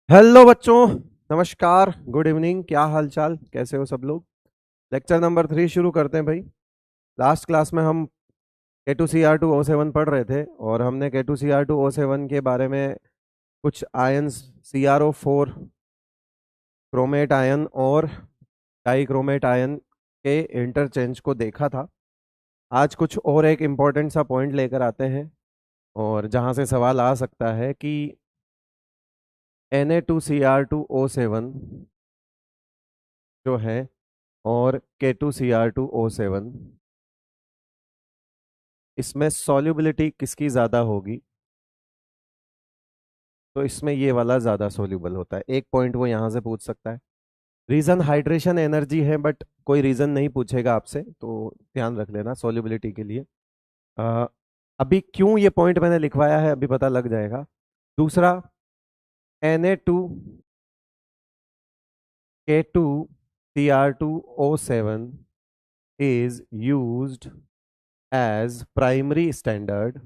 Hello बच्चों। नमस्कार, good evening. क्या हाल चाल, कैसे हो सब लोग। लेक्चर नंबर 3 शुरू करते हैं भाई। लास्ट क्लास में हम K2Cr2O7 पढ़ रहे थे और हमने K2Cr2O7 के बारे में कुछ आयंस CrO4 क्रोमेट आयन और डाइक्रोमेट आयन के इंटरचेंज को देखा था। आज कुछ और एक इम्पोर्टेंट सा पॉइंट लेकर आते हैं और जहां से सवाल आ सकता है कि Na2Cr2O7 जो है और K2Cr2O7, इसमें सॉल्युबिलिटी किसकी ज़्यादा होगी। तो इसमें ये वाला ज़्यादा सॉल्युबल होता है। एक पॉइंट वो यहाँ से पूछ सकता है। रीज़न हाइड्रेशन एनर्जी है, बट कोई रीज़न नहीं पूछेगा आपसे, तो ध्यान रख लेना सॉल्युबिलिटी के लिए। अ, अभी क्यों ये पॉइंट मैंने लिखवाया है अभी पता लग जाएगा। दूसरा, Na2 K2Cr2O7 is used as primary standard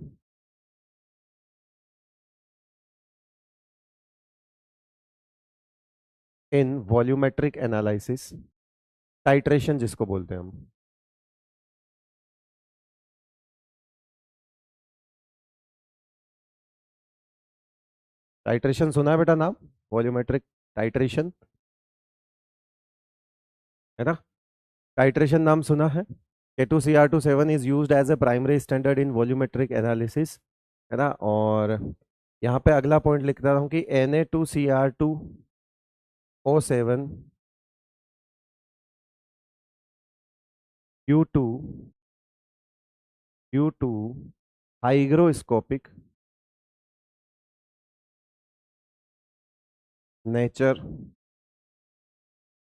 in volumetric analysis, titration जिसको बोलते हैं हम। टाइट्रेशन सुना है बेटा नाम, वॉल्यूमेट्रिक टाइट्रेशन, है ना। टाइट्रेशन नाम सुना है। K2Cr2O7 is used as a primary standard in volumetric analysis, है ना। और यहाँ पे अगला पॉइंट लिख देता हूँ कि Na2Cr2O7 due to hygroscopic nature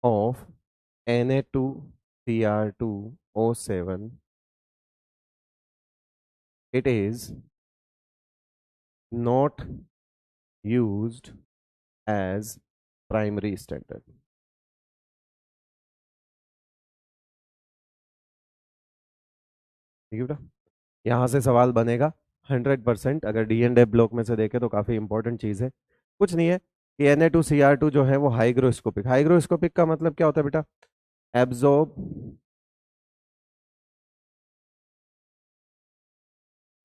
of Na2Cr2O7, it is not used as primary standard। ठीक है बेटा, यहाँ से सवाल बनेगा 100%। अगर D&F ब्लॉक में से देखें तो काफ़ी इंपॉर्टेंट चीज़ है। कुछ नहीं है कि Na2Cr2 जो है वो हाइग्रोस्कोपिक, हाइग्रोस्कोपिक का मतलब क्या होता है बेटा। एब्जॉर्ब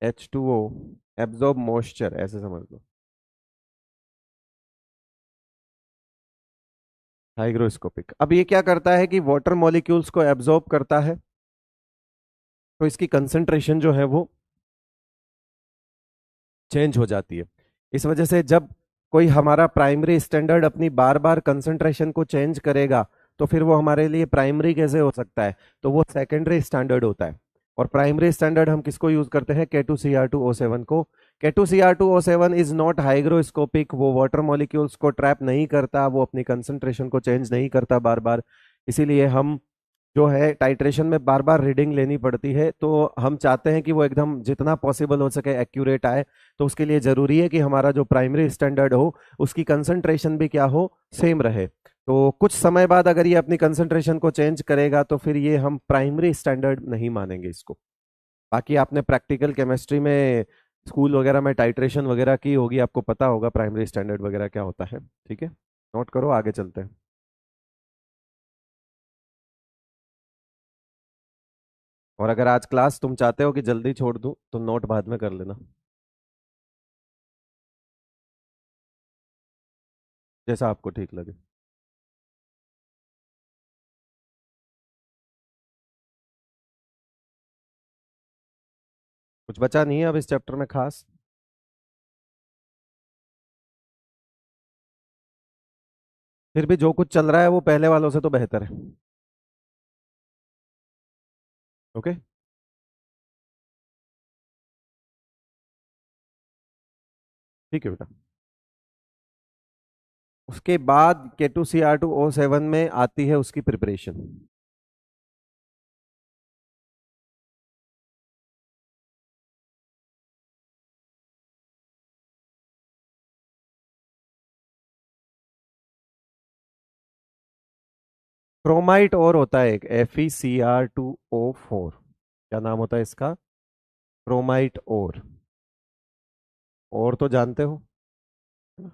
H2O, एब्जॉर्ब मॉइस्चर, ऐसे समझ लो। हाइग्रोस्कोपिक, अब ये क्या करता है कि वाटर मॉलिक्यूल्स को एब्जॉर्ब करता है, तो इसकी कंसंट्रेशन जो है वो चेंज हो जाती है। इस वजह से जब कोई हमारा प्राइमरी स्टैंडर्ड अपनी बार बार कंसंट्रेशन को चेंज करेगा, तो फिर वो हमारे लिए प्राइमरी कैसे हो सकता है, तो वो सेकेंडरी स्टैंडर्ड होता है। और प्राइमरी स्टैंडर्ड हम किसको यूज करते हैं, K2Cr2O7 को। K2Cr2O7 इज नॉट हाइग्रोस्कोपिक, वो वाटर मॉलिक्यूल्स को ट्रैप नहीं करता, वो अपनी कंसंट्रेशन को चेंज नहीं करता बार बार। इसीलिए हम जो है टाइट्रेशन में बार बार रीडिंग लेनी पड़ती है। तो हम चाहते हैं कि वो एकदम जितना पॉसिबल हो सके एक्यूरेट आए। तो उसके लिए जरूरी है कि हमारा जो प्राइमरी स्टैंडर्ड हो उसकी कंसंट्रेशन भी क्या हो, सेम रहे। तो कुछ समय बाद अगर ये अपनी कंसंट्रेशन को चेंज करेगा तो फिर ये हम प्राइमरी स्टैंडर्ड नहीं मानेंगे इसको। बाकी आपने प्रैक्टिकल केमिस्ट्री में स्कूल वगैरह में टाइट्रेशन वगैरह की होगी, आपको पता होगा प्राइमरी स्टैंडर्ड वगैरह क्या होता है। ठीक है, नोट करो, आगे चलते हैं। और अगर आज क्लास तुम चाहते हो कि जल्दी छोड़ दूं तो नोट बाद में कर लेना, जैसा आपको ठीक लगे। कुछ बचा नहीं है अब इस चैप्टर में खास। फिर भी जो कुछ चल रहा है वो पहले वालों से तो बेहतर है। ओके, ठीक है बेटा। उसके बाद K2Cr2O7 में आती है उसकी प्रिपरेशन। क्रोमाइट और होता है एक FeCr2O4, क्या नाम होता है इसका, क्रोमाइट और तो जानते हो, है ना?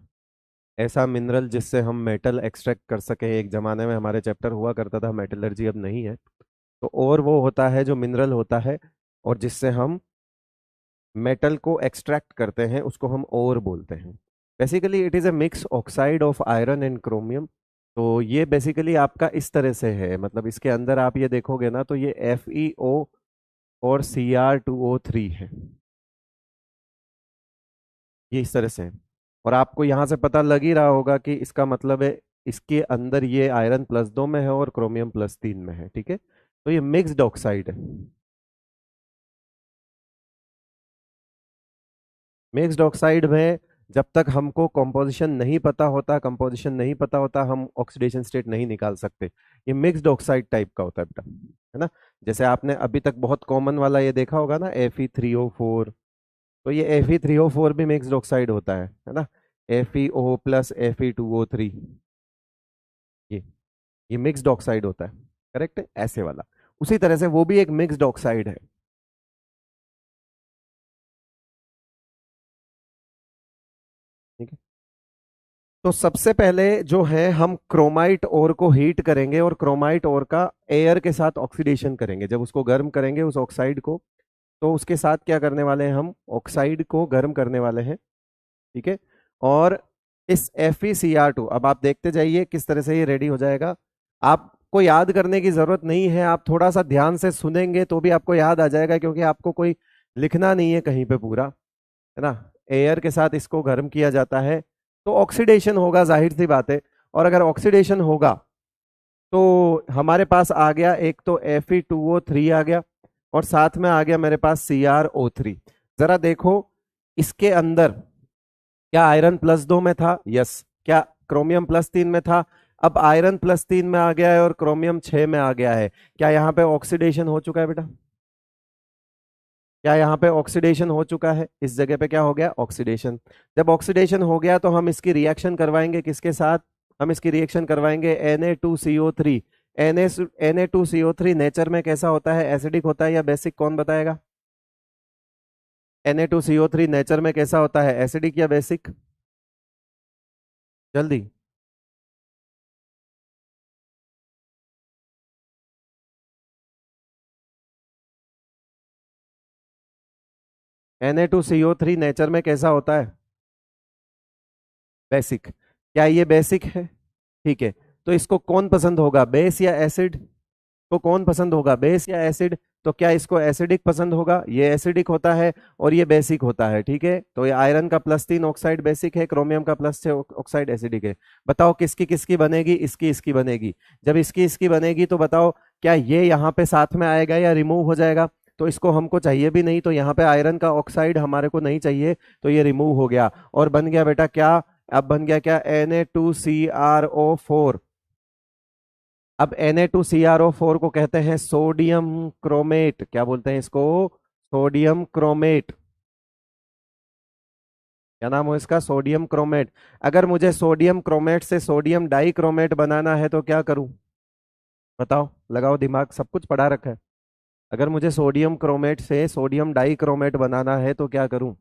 ऐसा मिनरल जिससे हम मेटल एक्सट्रैक्ट कर सकें। एक जमाने में हमारे चैप्टर हुआ करता था मेटलर्जी, अब नहीं है। तो और वो होता है जो मिनरल होता है और जिससे हम मेटल को एक्सट्रैक्ट करते हैं, उसको हम ओर बोलते हैं। Basically it is a mix oxide of iron and chromium. तो ये बेसिकली आपका इस तरह से है, मतलब इसके अंदर आप ये देखोगे ना तो ये FeO और Cr2O3 है, ये इस तरह से है। और आपको यहाँ से पता लग ही रहा होगा कि इसका मतलब है इसके अंदर ये आयरन +2 में है और क्रोमियम +3 में है, ठीक है। तो ये मिक्स्ड ऑक्साइड है। मिक्स्ड ऑक्साइड में जब तक हमको कंपोजिशन नहीं पता होता, कंपोजिशन नहीं पता होता, हम ऑक्सीडेशन स्टेट नहीं निकाल सकते। ये मिक्स्ड ऑक्साइड टाइप का होता है बेटा, है ना। जैसे आपने अभी तक बहुत कॉमन वाला ये देखा होगा ना, Fe3O4। तो ये Fe3O4 भी मिक्स्ड ऑक्साइड होता है ना। FeO प्लस Fe2O3, ये ये मिक्स्ड ऑक्साइड होता है, करेक्ट है, ऐसे वाला। उसी तरह से वो भी एक मिक्स्ड ऑक्साइड है, ठीक है। तो सबसे पहले जो है हम क्रोमाइट ओर को हीट करेंगे और क्रोमाइट ओर का एयर के साथ ऑक्सीडेशन करेंगे। जब उसको गर्म करेंगे उस ऑक्साइड को, तो उसके साथ क्या करने वाले हैं, हम ऑक्साइड को गर्म करने वाले हैं, ठीक है। और इस FeCr2, अब आप देखते जाइए किस तरह से ये रेडी हो जाएगा। आपको याद करने की जरूरत नहीं है, आप थोड़ा सा ध्यान से सुनेंगे तो भी आपको याद आ जाएगा, क्योंकि आपको कोई लिखना नहीं है कहीं पे पूरा, है ना। एयर के साथ इसको गर्म किया जाता है तो ऑक्सीडेशन होगा, जाहिर सी बात है। और अगर ऑक्सीडेशन होगा तो हमारे पास आ गया एक तो Fe2O3 आ गया और साथ में आ गया मेरे पास CrO3। जरा देखो इसके अंदर क्या आयरन +2 में था, यस। क्या क्रोमियम +3 में था। अब आयरन +3 में आ गया है और क्रोमियम 6 में आ गया है। क्या यहाँ पे ऑक्सीडेशन हो चुका है बेटा? क्या यहाँ पे ऑक्सीडेशन हो चुका है? इस जगह पे क्या हो गया, ऑक्सीडेशन। जब ऑक्सीडेशन हो गया तो हम इसकी रिएक्शन करवाएंगे किसके साथ, हम इसकी रिएक्शन करवाएंगे Na2CO3। Na2CO3 नेचर में कैसा होता है, एसिडिक होता है या बेसिक, कौन बताएगा? Na2CO3 नेचर में कैसा होता है, एसिडिक या बेसिक? जल्दी। Na2CO3 नेचर में कैसा होता है, बेसिक। क्या ये बेसिक है? ठीक है। तो इसको कौन पसंद होगा, बेस या एसिड? तो कौन पसंद होगा, बेस या एसिड? तो क्या इसको एसिडिक पसंद होगा, ये एसिडिक होता है और ये बेसिक होता है, ठीक है। तो ये आयरन का +3 ऑक्साइड बेसिक है, क्रोमियम का +6 ऑक्साइड एसिडिक है। बताओ किसकी किसकी बनेगी, इसकी इसकी बनेगी। जब इसकी इसकी बनेगी तो बताओ क्या ये यहाँ पे साथ में आएगा या रिमूव हो जाएगा? तो इसको हमको चाहिए भी नहीं, तो यहाँ पे आयरन का ऑक्साइड हमारे को नहीं चाहिए, तो ये रिमूव हो गया और बन गया बेटा क्या, अब बन गया क्या, Na2CrO4। अब Na2CrO4 को कहते हैं सोडियम क्रोमेट। क्या बोलते हैं इसको, सोडियम क्रोमेट। क्या नाम हो इसका, सोडियम क्रोमेट। अगर मुझे सोडियम क्रोमेट से सोडियम डाई क्रोमेट बनाना है तो क्या करूं, बताओ, लगाओ दिमाग, सब कुछ पढ़ा रखा है। अगर मुझे सोडियम क्रोमेट से सोडियम डाई क्रोमेट बनाना है तो क्या करूं?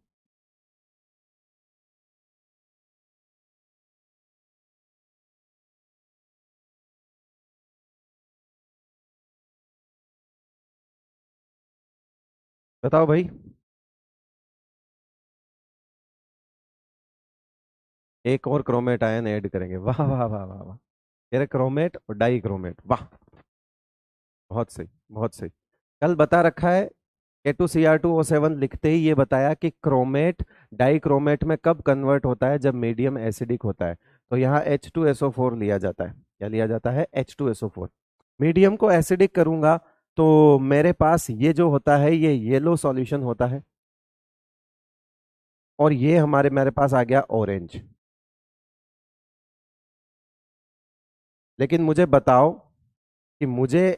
बताओ भाई। एक और क्रोमेट आयन ऐड करेंगे, वाह वाह वाह वाह वाह। कह रहे क्रोमेट और डाई क्रोमेट, वाह, बहुत सही, बहुत सही। कल बता रखा है K2Cr2O7 लिखते ही ये बताया कि क्रोमेट डाई क्रोमेट में कब कन्वर्ट होता है, जब मीडियम एसिडिक होता है। तो यहाँ H2SO4 लिया जाता है। क्या लिया जाता है, H2SO4। मीडियम को एसिडिक करूंगा तो मेरे पास ये जो होता है ये येलो सॉल्यूशन होता है और ये हमारे मेरे पास आ गया ऑरेंज। लेकिन मुझे बताओ कि मुझे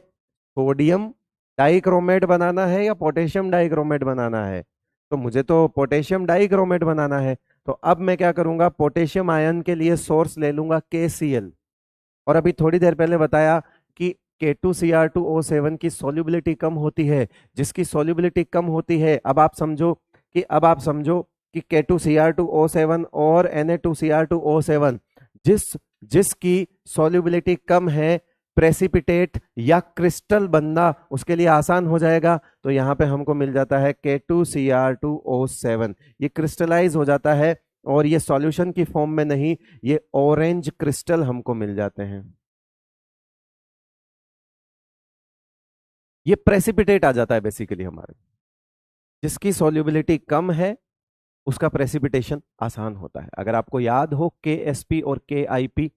सोडियम डाइक्रोमेट बनाना है या पोटेशियम डाइक्रोमेट बनाना है? तो मुझे तो पोटेशियम डाइक्रोमेट बनाना है। तो अब मैं क्या करूंगा, पोटेशियम आयन के लिए सोर्स ले लूंगा KCl। और अभी थोड़ी देर पहले बताया कि K2Cr2O7 की सॉल्युबिलिटी कम होती है। जिसकी सॉल्युबिलिटी कम होती है, अब आप समझो कि अब आप समझो कि K2Cr2O7 और Na2Cr2O7 जिस जिसकी सॉल्युबिलिटी कम है, प्रेसिपिटेट या क्रिस्टल बनना उसके लिए आसान हो जाएगा, तो यहां पे हमको मिल जाता है K2Cr2O7। ये क्रिस्टलाइज हो जाता है और ये सॉल्यूशन की फॉर्म में नहीं, ये ऑरेंज क्रिस्टल हमको मिल जाते हैं। ये प्रेसिपिटेट आ जाता है बेसिकली हमारे, जिसकी सॉल्युबिलिटी कम है उसका प्रेसिपिटेशन आसान होता है। अगर आपको याद हो KSP और KIP,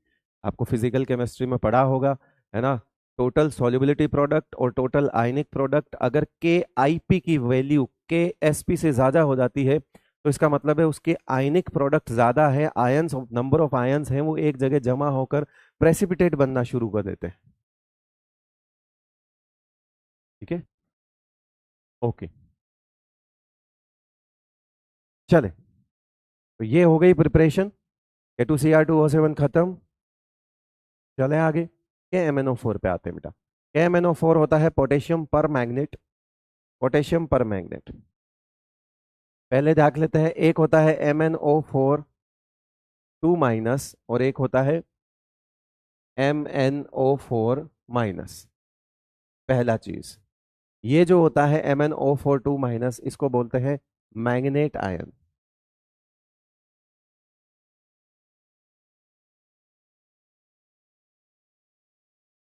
आपको फिजिकल केमिस्ट्री में पढ़ा होगा, है ना, टोटल सॉल्युबिलिटी प्रोडक्ट और टोटल आयनिक प्रोडक्ट। अगर KIP की वैल्यू KSP से ज्यादा हो जाती है तो इसका मतलब है उसके आयनिक प्रोडक्ट ज्यादा है, आयंस, नंबर ऑफ आयंस हैं वो एक जगह जमा होकर प्रेसिपिटेट बनना शुरू कर देते हैं। ठीक है, ओके, चले, तो ये हो गई प्रिपरेशन। K2Cr2O7 खत्म, चले आगे। KMnO4 पे आते हैं बेटा। KMnO4 होता है पोटेशियम पर मैग्नेट। पोटेशियम पर मैग्नेट पहले देख लेते हैं। एक होता है MnO4 2- और एक होता है MnO4-। पहला चीज, ये जो होता है MnO4 2- इसको बोलते हैं manganate ion.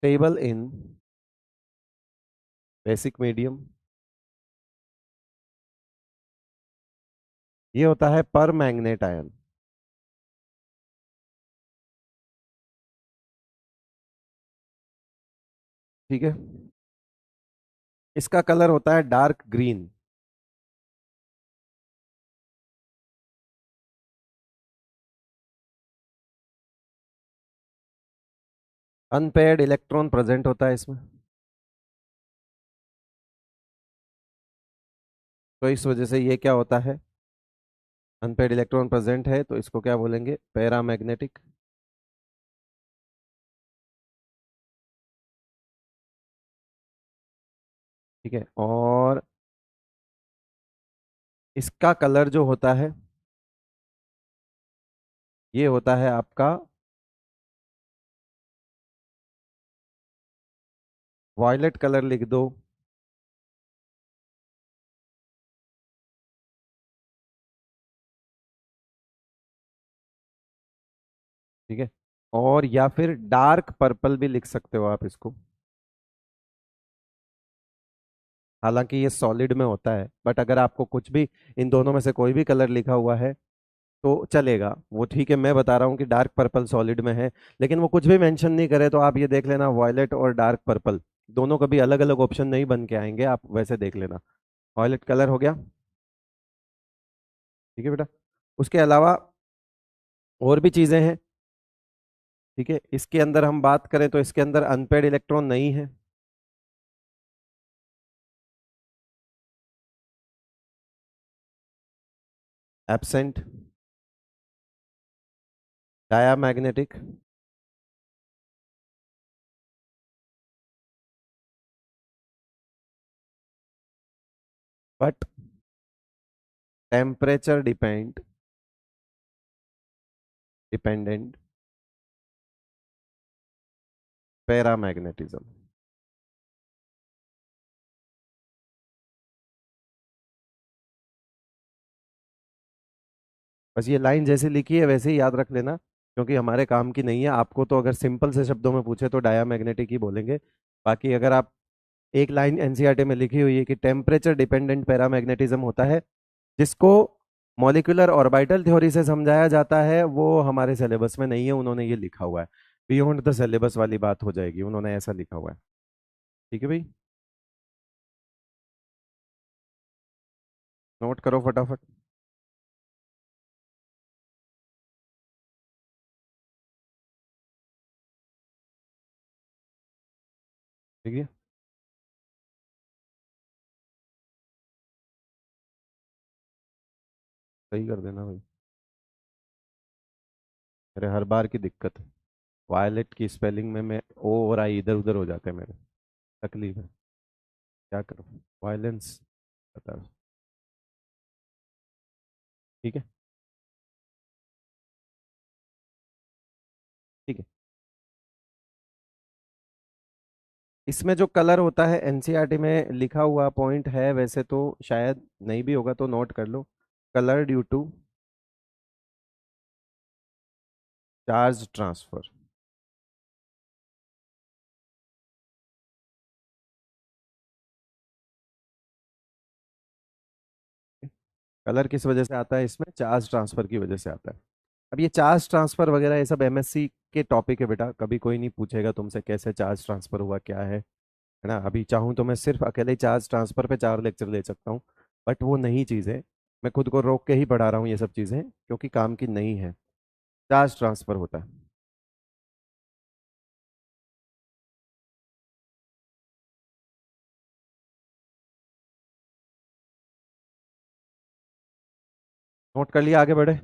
Stable in basic medium, ये होता है पर मैग्नेट आयन। ठीक है, इसका कलर होता है dark green. Unpaired electron present होता है इसमें, तो इस वजह से ये क्या होता है, अनपेयर्ड इलेक्ट्रॉन प्रेजेंट है तो इसको क्या बोलेंगे, पैरामैग्नेटिक। ठीक है, और इसका कलर जो होता है ये होता है आपका वॉयलेट कलर, लिख दो। ठीक है, और या फिर डार्क पर्पल भी लिख सकते हो आप इसको। हालांकि ये सॉलिड में होता है, बट अगर आपको कुछ भी इन दोनों में से कोई भी कलर लिखा हुआ है तो चलेगा, वो ठीक है। मैं बता रहा हूँ कि डार्क पर्पल सॉलिड में है, लेकिन वो कुछ भी मेंशन नहीं करे तो आप ये देख लेना, वॉयलेट और डार्क पर्पल दोनों कभी अलग अलग ऑप्शन नहीं बन के आएंगे, आप वैसे देख लेना। वॉयलेट कलर हो गया। ठीक है बेटा, उसके अलावा और भी चीजें हैं। ठीक है, इसके अंदर हम बात करें तो इसके अंदर अनपेड इलेक्ट्रॉन नहीं है। Absent. Diamagnetic. But temperature dependent paramagnetism. बस ये लाइन जैसे लिखी है वैसे ही याद रख लेना, क्योंकि हमारे काम की नहीं है। आपको तो अगर सिंपल से शब्दों में पूछे तो डायामैग्नेटिक ही बोलेंगे। बाकी अगर आप, एक लाइन एनसीईआरटी में लिखी हुई है कि टेम्परेचर डिपेंडेंट पैरामैग्नेटिज्म होता है, जिसको मॉलिक्यूलर ऑर्बिटल थ्योरी से समझाया जाता है, वो हमारे सिलेबस में नहीं है। उन्होंने ये लिखा हुआ है, बियॉन्ड द सिलेबस वाली बात हो जाएगी, उन्होंने ऐसा लिखा हुआ है। ठीक है भाई, नोट करो फटाफट। ठीक है, सही कर देना भाई, मेरे हर बार की दिक्कत है। वायलेट की स्पेलिंग में मैं ओ और आई इधर उधर हो जाते हैं मेरे, तकलीफ है, क्या करूं, वायलेंस, बता। ठीक है। ठीक है। इसमें जो कलर होता है एनसीईआरटी में लिखा हुआ पॉइंट है, वैसे तो शायद नहीं भी होगा तो नोट कर लो। Colour due to charge transfer. Colour किस वजह से आता है इसमें? चार्ज ट्रांसफर की वजह से आता है। अब ये चार्ज ट्रांसफर वगैरह ये सब एमएससी के टॉपिक है बेटा, कभी कोई नहीं पूछेगा तुमसे कैसे चार्ज ट्रांसफर हुआ क्या है ना। अभी चाहूँ तो मैं सिर्फ अकेले चार्ज ट्रांसफर पे 4 लेक्चर ले सकता हूँ, बट वो नहीं चीज़ है। मैं खुद को रोक के ही पढ़ा रहा हूँ ये सब चीज़ें, क्योंकि काम की नहीं है। चार्ज ट्रांसफर होता है। नोट कर लिया, आगे बढ़े।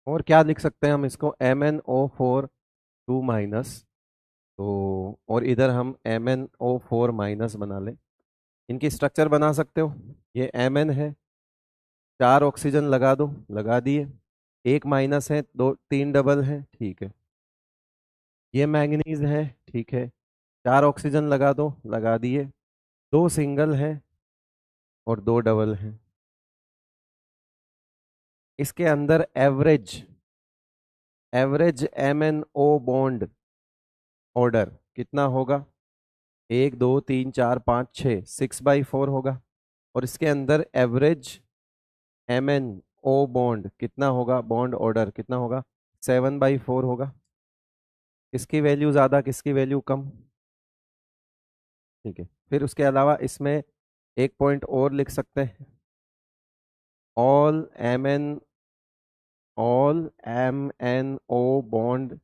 और क्या लिख सकते हैं हम इसको? MnO4 2 तो और इधर हम MnO4 बना लें। इनकी स्ट्रक्चर बना सकते हो। ये Mn है, 4 ऑक्सीजन लगा दो, लगा दिए। एक माइनस है, दो तीन डबल है, ठीक है। ये मैंगनीज है, ठीक है। 4 ऑक्सीजन लगा दो, लगा दिए। दो सिंगल है और दो डबल है। इसके अंदर average average MnO bond order कितना होगा? 1 2 3 4 5 6, 6/4 होगा। और इसके अंदर एवरेज MnO बॉन्ड कितना होगा? बॉन्ड ऑर्डर कितना होगा? 7/4 होगा। किसकी वैल्यू ज्यादा, किसकी वैल्यू कम? ठीक है। फिर उसके अलावा इसमें एक पॉइंट और लिख सकते हैं। All MnO bond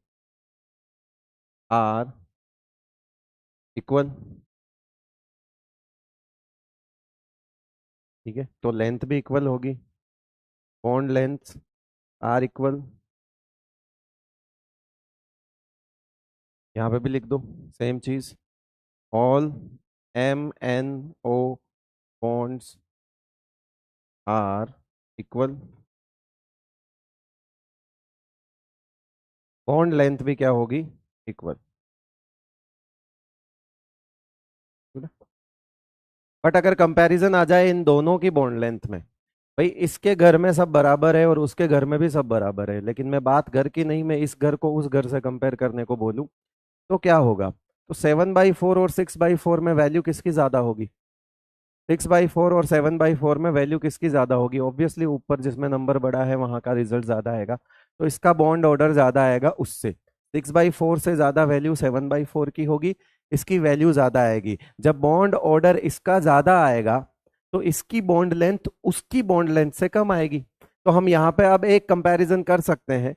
are equal. ठीक है, तो लेंथ भी इक्वल होगी। बॉन्ड लेंथ आर इक्वल, यहाँ पे भी लिख दो सेम चीज। All MnO bonds are equal. Bond length भी क्या होगी? इक्वल। बट अगर कंपैरिजन आ जाए इन दोनों की बॉन्ड लेंथ में, भाई इसके घर में सब बराबर है और उसके घर में भी सब बराबर है, लेकिन मैं बात घर की नहीं, मैं इस घर को उस घर से कंपेयर करने को बोलूं, तो क्या होगा? तो 7/4 और 6/4 में वैल्यू किसकी ज्यादा होगी? 6/4 और 7/4 में वैल्यू किसकी ज्यादा होगी? ऑब्वियसली ऊपर जिसमें नंबर बड़ा है वहां का रिजल्ट ज्यादा आएगा। तो इसका बॉन्ड ऑर्डर ज्यादा आएगा उससे। 6/4 से ज्यादा वैल्यू 7/4 की होगी, इसकी वैल्यू ज्यादा आएगी। जब बॉन्ड ऑर्डर इसका ज्यादा आएगा तो इसकी बॉन्ड लेंथ उसकी बॉन्ड लेंथ से कम आएगी। तो हम यहाँ पे अब एक कंपैरिजन कर सकते हैं।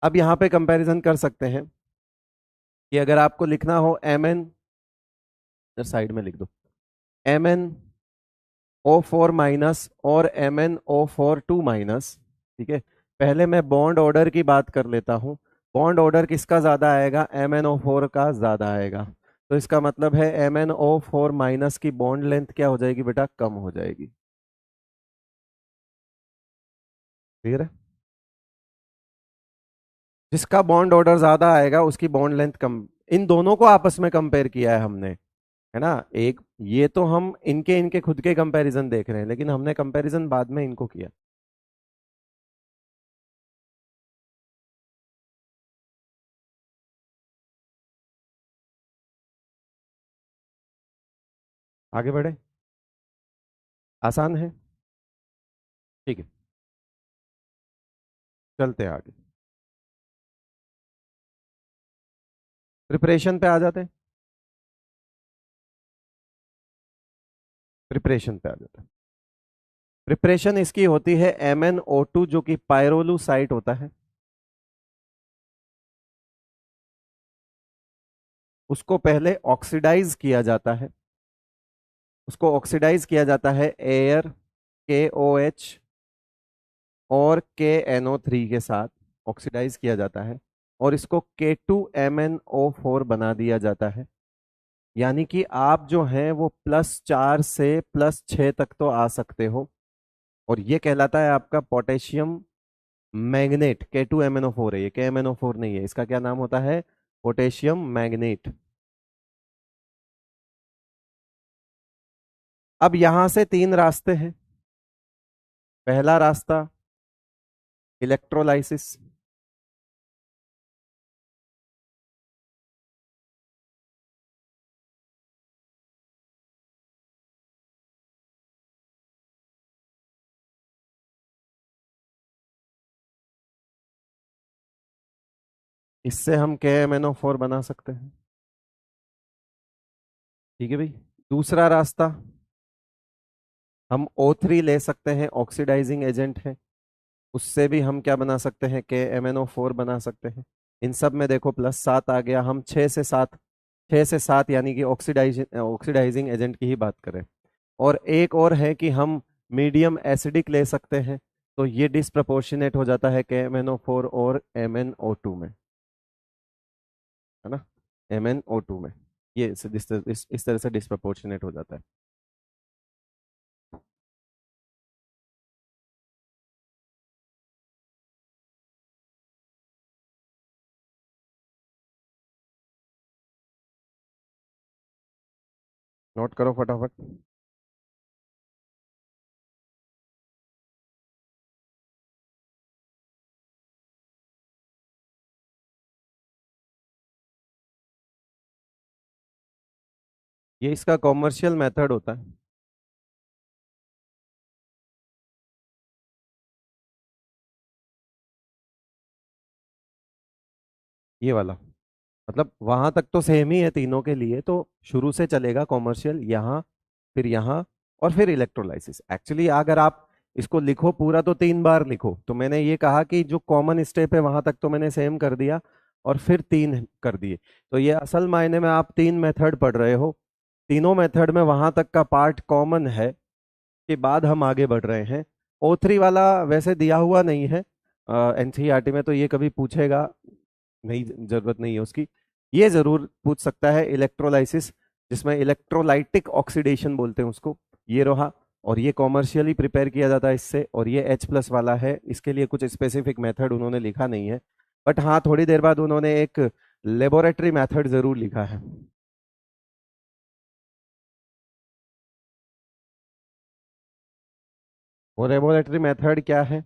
अब यहाँ पे कंपैरिजन कर सकते हैं कि अगर आपको लिखना हो Mn, साइड में लिख दो, MnO4- और MnO4 2-। ठीक है। पहले मैं बॉन्ड ऑर्डर की बात कर लेता हूं। बॉन्ड ऑर्डर किसका ज्यादा आएगा? MnO4 का ज्यादा आएगा। तो इसका मतलब है MnO4- की बॉन्ड लेंथ क्या हो जाएगी बेटा? कम हो जाएगी। क्लियर है? जिसका बॉन्ड ऑर्डर ज्यादा आएगा उसकी बॉन्ड लेंथ कम। इन दोनों को आपस में कंपेयर किया है हमने, है ना। एक ये तो हम इनके इनके खुद के कंपैरिजन देख रहे हैं, लेकिन हमने कंपैरिजन बाद में इनको किया। आगे बढ़े। आसान है। ठीक है, चलते हैं आगे। प्रिपरेशन पे आ जाते हैं। प्रिपरेशन पे आ जाते हैं। प्रिपरेशन इसकी होती है MnO2 जो कि पायरोलू साइट होता है, उसको पहले ऑक्सीडाइज किया जाता है। उसको ऑक्सीडाइज किया जाता है एयर KOH और KNO3 के साथ ऑक्सीडाइज किया जाता है, और इसको K2MnO4 बना दिया जाता है। यानी कि आप जो हैं वो +4 से +6 तक तो आ सकते हो, और ये कहलाता है आपका पोटेशियम मैग्नेट। K2MnO4 है ये, KMnO4 नहीं है। इसका क्या नाम होता है? Potassium magnet. अब यहां से तीन रास्ते हैं। पहला रास्ता इलेक्ट्रोलाइसिस। इससे हम KMnO4 बना सकते हैं। ठीक है भाई। दूसरा रास्ता, हम O3 ले सकते हैं, ऑक्सीडाइजिंग एजेंट है। उससे भी हम क्या बना सकते हैं? KMnO4 बना सकते हैं। इन सब में देखो +7 आ गया। हम 6 से 7, 6 से 7 यानी कि ऑक्सीडाइजिंग एजेंट की ही बात करें। और एक और है कि हम मीडियम एसिडिक ले सकते हैं, तो ये डिसप्रपोर्शनेट हो जाता है KMnO4 और MnO2 में, है ना? MnO2 में ये इस तरह से डिसप्रपोर्शनेट हो जाता है। नोट करो फटाफट। ये इसका कॉमर्शियल मेथड होता है। ये वाला मतलब वहां तक तो सेम ही है तीनों के लिए, तो शुरू से चलेगा कॉमर्शियल, यहाँ, फिर यहाँ, और फिर इलेक्ट्रोलाइसिस। एक्चुअली अगर आप इसको लिखो पूरा तो 3 बार लिखो, तो मैंने ये कहा कि जो कॉमन स्टेप है वहां तक तो मैंने सेम कर दिया, और फिर 3 कर दिए। तो ये असल मायने में आप 3 मेथड पढ़ रहे हो। तीनों मेथड में वहां तक का पार्ट कॉमन है, के बाद हम आगे बढ़ रहे हैं। O3 वाला वैसे दिया हुआ नहीं है NCERT में, तो ये कभी पूछेगा नहीं, जरूरत नहीं है उसकी। ये जरूर पूछ सकता है इलेक्ट्रोलाइसिस, जिसमें इलेक्ट्रोलाइटिक ऑक्सीडेशन बोलते हैं उसको। ये रहा, और ये कॉमर्शियली प्रिपेयर किया जाता है इससे। और ये H+ वाला है, इसके लिए कुछ स्पेसिफिक मेथड उन्होंने लिखा नहीं है, बट हाँ थोड़ी देर बाद उन्होंने एक लेबोरेटरी मेथड जरूर लिखा है। वो लेबोरेटरी मेथड क्या है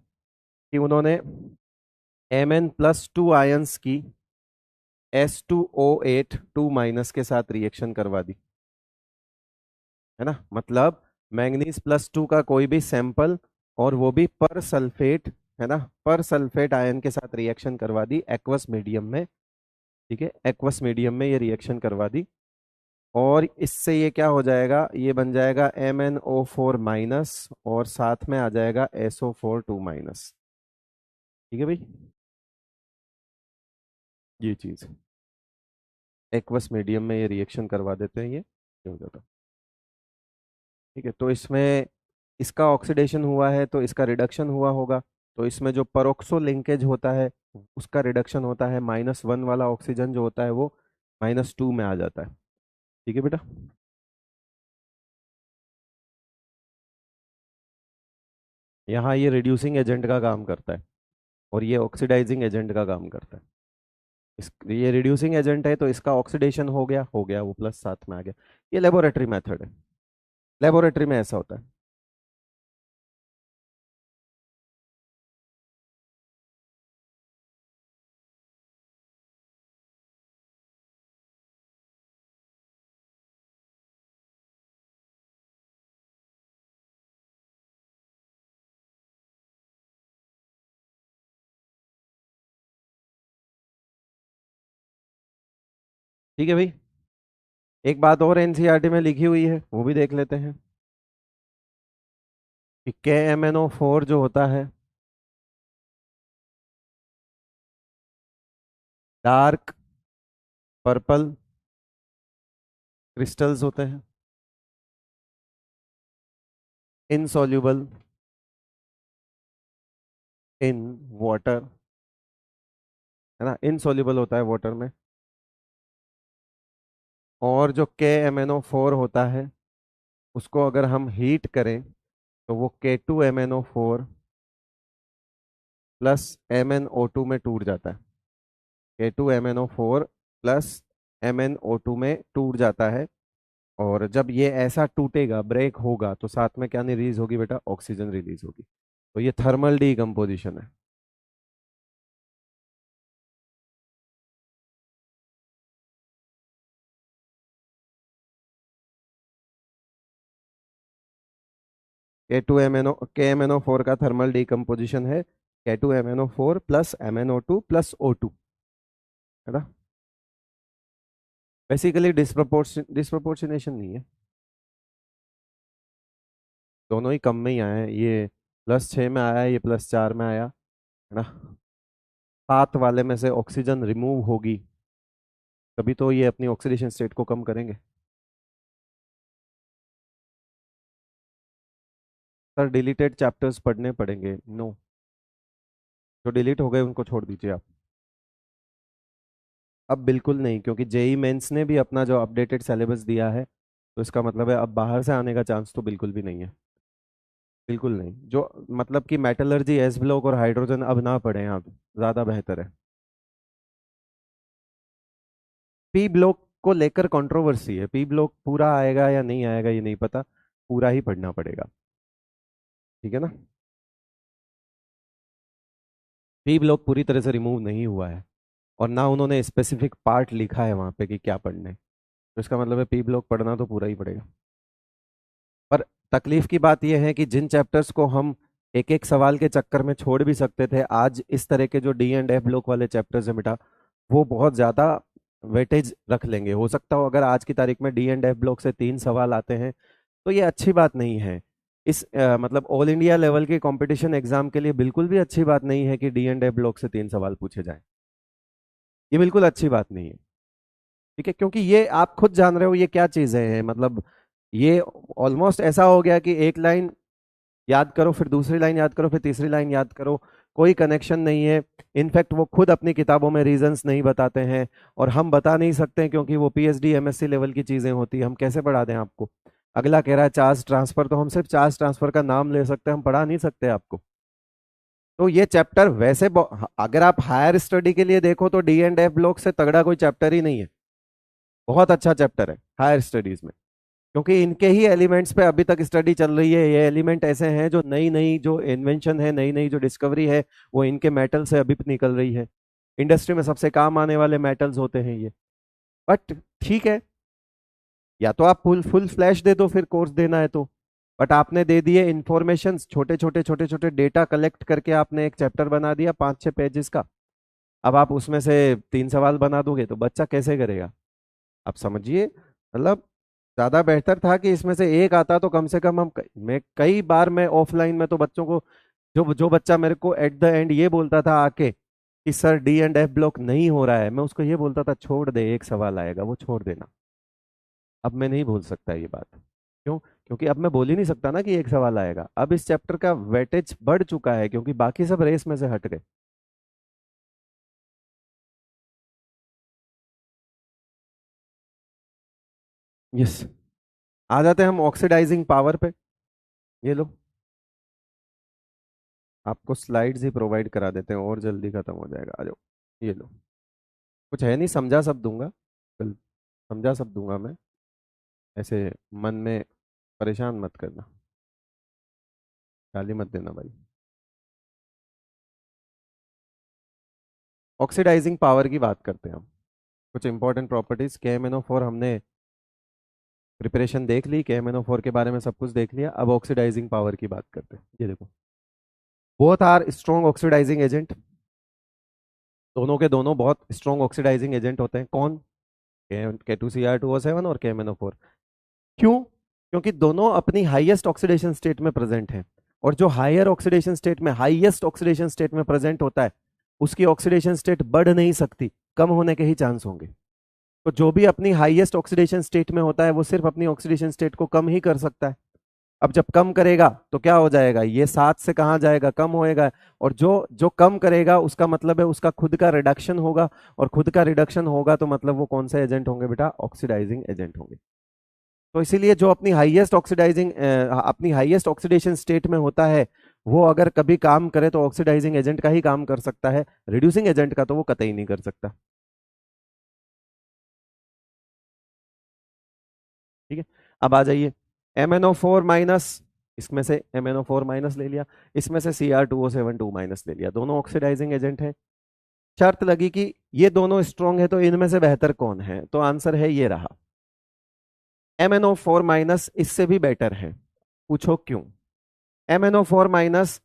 कि उन्होंने Mn+2 आयंस की S2O8 2- के साथ रिएक्शन करवा दी, है ना? मतलब मैंगनीज +2 का कोई भी सैंपल, और वो भी पर सल्फेट, है ना, पर सल्फेट आयन के साथ रिएक्शन करवा दी एक्वस मीडियम में। ठीक है, एक्वस मीडियम में ये रिएक्शन करवा दी, और इससे ये क्या हो जाएगा? ये बन जाएगा MnO4- और साथ में आ जाएगा SO4 2-। ठीक है भाई, ये चीज एक्वस मीडियम में ये रिएक्शन करवा देते हैं, ये हो जाता है। ठीक है, तो इसमें इसका ऑक्सीडेशन हुआ है तो इसका रिडक्शन हुआ होगा। तो इसमें जो परोक्सो लिंकेज होता है उसका रिडक्शन होता है, -1 वाला ऑक्सीजन जो होता है वो -2 में आ जाता है। ठीक है बेटा। यहाँ ये रिड्यूसिंग एजेंट का काम करता है, और ये ऑक्सीडाइजिंग एजेंट का काम करता है। ये रिड्यूसिंग एजेंट है तो इसका ऑक्सीडेशन हो गया, वो +7 में आ गया। ये लेबोरेटरी मेथड है, लेबोरेटरी में ऐसा होता है। ठीक है भाई। एक बात और NCERT में लिखी हुई है, वो भी देख लेते हैं। कि KMnO4 जो होता है डार्क पर्पल क्रिस्टल्स होते हैं, इनसॉल्युबल इन वाटर, है ना, इनसॉल्युबल होता है वाटर में। और जो KMnO4 होता है उसको अगर हम हीट करें तो वो K2MnO4 प्लस MnO2 में टूट जाता है। K2MnO4 प्लस MnO2 में टूट जाता है। और जब ये ऐसा टूटेगा, ब्रेक होगा, तो साथ में क्या रिलीज होगी बेटा? ऑक्सीजन रिलीज होगी। तो ये थर्मल डीकंपोजिशन है। KMnO4 का थर्मल डीकंपोजिशन है K2MnO4 plus MnO2 plus O2, है ना। बेसिकली डिस्प्रपोर्शनेशन नहीं है, दोनों ही कम में ही आए हैं। ये +6 में आया है, ये +4 में आया, है ना। 7 वाले में से ऑक्सीजन रिमूव होगी तभी तो ये अपनी ऑक्सीडेशन स्टेट को कम करेंगे। सर डिलीटेड चैप्टर्स पढ़ने पड़ेंगे? नो, जो डिलीट हो गए उनको छोड़ दीजिए आप। अब बिल्कुल नहीं, क्योंकि जेई मेंस ने भी अपना जो अपडेटेड सिलेबस दिया है, तो इसका मतलब है अब बाहर से आने का चांस तो बिल्कुल भी नहीं है। बिल्कुल नहीं, जो मतलब कि मेटलर्जी, एस ब्लॉक और हाइड्रोजन अब ना पढ़े आप, ज़्यादा बेहतर है। पी ब्लॉक को लेकर कंट्रोवर्सी है, पी ब्लॉक पूरा आएगा या नहीं आएगा ये नहीं पता, पूरा ही पढ़ना पड़ेगा, ठीक है ना। पी ब्लॉक पूरी तरह से रिमूव नहीं हुआ है और ना उन्होंने स्पेसिफिक पार्ट लिखा है वहां पे कि क्या पढ़ना है, तो इसका मतलब है पी ब्लॉक पढ़ना तो पूरा ही पड़ेगा। पर तकलीफ की बात यह है कि जिन चैप्टर्स को हम एक एक सवाल के चक्कर में छोड़ भी सकते थे, आज इस तरह के जो D&F ब्लॉक वाले चैप्टर्स हैं बेटा, वो बहुत ज़्यादा वेटेज रख लेंगे। हो सकता हो अगर आज की तारीख में D&F ब्लॉक से 3 सवाल आते हैं तो ये अच्छी बात नहीं है। इस मतलब ऑल इंडिया लेवल के कंपटीशन एग्जाम के लिए बिल्कुल भी अच्छी बात नहीं है कि D&F ब्लॉक से 3 सवाल पूछे जाएं। ये बिल्कुल अच्छी बात नहीं है, ठीक है, क्योंकि ये आप खुद जान रहे हो ये क्या चीज़ें हैं। मतलब ये ऑलमोस्ट ऐसा हो गया कि एक लाइन याद करो, फिर दूसरी लाइन याद करो, फिर तीसरी लाइन याद करो, कोई कनेक्शन नहीं है। इनफैक्ट वो खुद अपनी किताबों में रीजंस नहीं बताते हैं और हम बता नहीं सकते हैं, क्योंकि वो PhD MSc लेवल की चीज़ें होती हैं, हम कैसे पढ़ा दें आपको। अगला कह रहा है चार्ज ट्रांसफर, तो हम सिर्फ चार्ज ट्रांसफर का नाम ले सकते हैं, हम पढ़ा नहीं सकते आपको। तो ये चैप्टर वैसे अगर आप हायर स्टडी के लिए देखो तो D&F ब्लॉक से तगड़ा कोई चैप्टर ही नहीं है। बहुत अच्छा चैप्टर है हायर स्टडीज में, क्योंकि इनके ही एलिमेंट्स पे अभी तक स्टडी चल रही है। ये एलिमेंट ऐसे हैं जो नई नई जो इन्वेंशन है, नई नई जो डिस्कवरी है, वो इनके मेटल से अभी निकल रही है। इंडस्ट्री में सबसे काम आने वाले मेटल्स होते हैं ये। बट ठीक है, या तो आप फुल फुल फ्लैश दे दो फिर कोर्स देना है तो। बट आपने दे दिए इंफॉर्मेशन, छोटे छोटे डेटा कलेक्ट करके आपने एक चैप्टर बना दिया 5-6 पेजेस का। अब आप उसमें से 3 सवाल बना दोगे तो बच्चा कैसे करेगा? आप समझिए, मतलब ज्यादा बेहतर था कि इसमें से एक आता तो कम से कम हम मैं कई बार मैं ऑफलाइन में तो बच्चों को, जो जो बच्चा मेरे को एट द एंड ये बोलता था आके कि सर D&F ब्लॉक नहीं हो रहा है, मैं उसको ये बोलता था छोड़ दे, एक सवाल आएगा वो छोड़ देना। अब मैं नहीं बोल सकता ये बात, क्यों? क्योंकि अब मैं बोल ही नहीं सकता ना कि एक सवाल आएगा। अब इस चैप्टर का वेटेज बढ़ चुका है क्योंकि बाकी सब रेस में से हट गए। यस, आ जाते हैं हम ऑक्सीडाइजिंग पावर पे। ये लो, आपको स्लाइड्स ही प्रोवाइड करा देते हैं और जल्दी खत्म हो जाएगा, आ जाओ। ये लो, कुछ है नहीं, समझा सब दूंगा, कल समझा सब दूंगा मैं। ऐसे मन में परेशान मत करना, गाली मत देना भाई। ऑक्सीडाइजिंग पावर की बात करते हैं हम। कुछ इंपॉर्टेंट प्रॉपर्टीज KMnO4 हमने प्रिपरेशन देख ली, KMnO4 के बारे में सब कुछ देख लिया, अब ऑक्सीडाइजिंग पावर की बात करते हैं। ये देखो, both are strong oxidising agent, दोनों के दोनों बहुत स्ट्रॉन्ग ऑक्सीडाइजिंग एजेंट होते हैं। कौन? K2Cr2O7 और KMnO4। क्यों? क्योंकि दोनों अपनी हाईएस्ट ऑक्सीडेशन स्टेट में प्रेजेंट हैं। और जो हायर ऑक्सीडेशन स्टेट में, हाईएस्ट ऑक्सीडेशन स्टेट में प्रेजेंट होता है, उसकी ऑक्सीडेशन स्टेट बढ़ नहीं सकती, कम होने के ही चांस होंगे। तो जो भी अपनी हाईएस्ट ऑक्सीडेशन स्टेट में होता है वो सिर्फ अपनी ऑक्सीडेशन स्टेट को कम ही कर सकता है। अब जब कम करेगा तो क्या हो जाएगा, ये 7 से कहाँ जाएगा, कम होएगा। और जो जो कम करेगा उसका मतलब है उसका खुद का रिडक्शन होगा, और खुद का रिडक्शन होगा तो मतलब वो कौन से एजेंट होंगे बेटा, ऑक्सीडाइजिंग एजेंट होंगे। तो इसीलिए जो अपनी हाईएस्ट ऑक्सीडाइजिंग अपनी हाईएस्ट ऑक्सीडेशन स्टेट में होता है वो अगर कभी काम करे तो ऑक्सीडाइजिंग एजेंट का ही काम कर सकता है, रिड्यूसिंग एजेंट का तो वो कतई नहीं कर सकता। ठीक है, अब आ जाइए MnO4 माइनस, इसमें से MnO4 माइनस ले लिया, इसमें से Cr2O7 2 माइनस ले लिया, दोनों ऑक्सीडाइजिंग एजेंट हैं। शर्त लगी कि ये दोनों स्ट्रॉन्ग है तो इनमें से बेहतर कौन है, तो आंसर है ये रहा, MnO4 माइनस इससे भी बेटर है। पूछो क्यों। MnO4 माइनस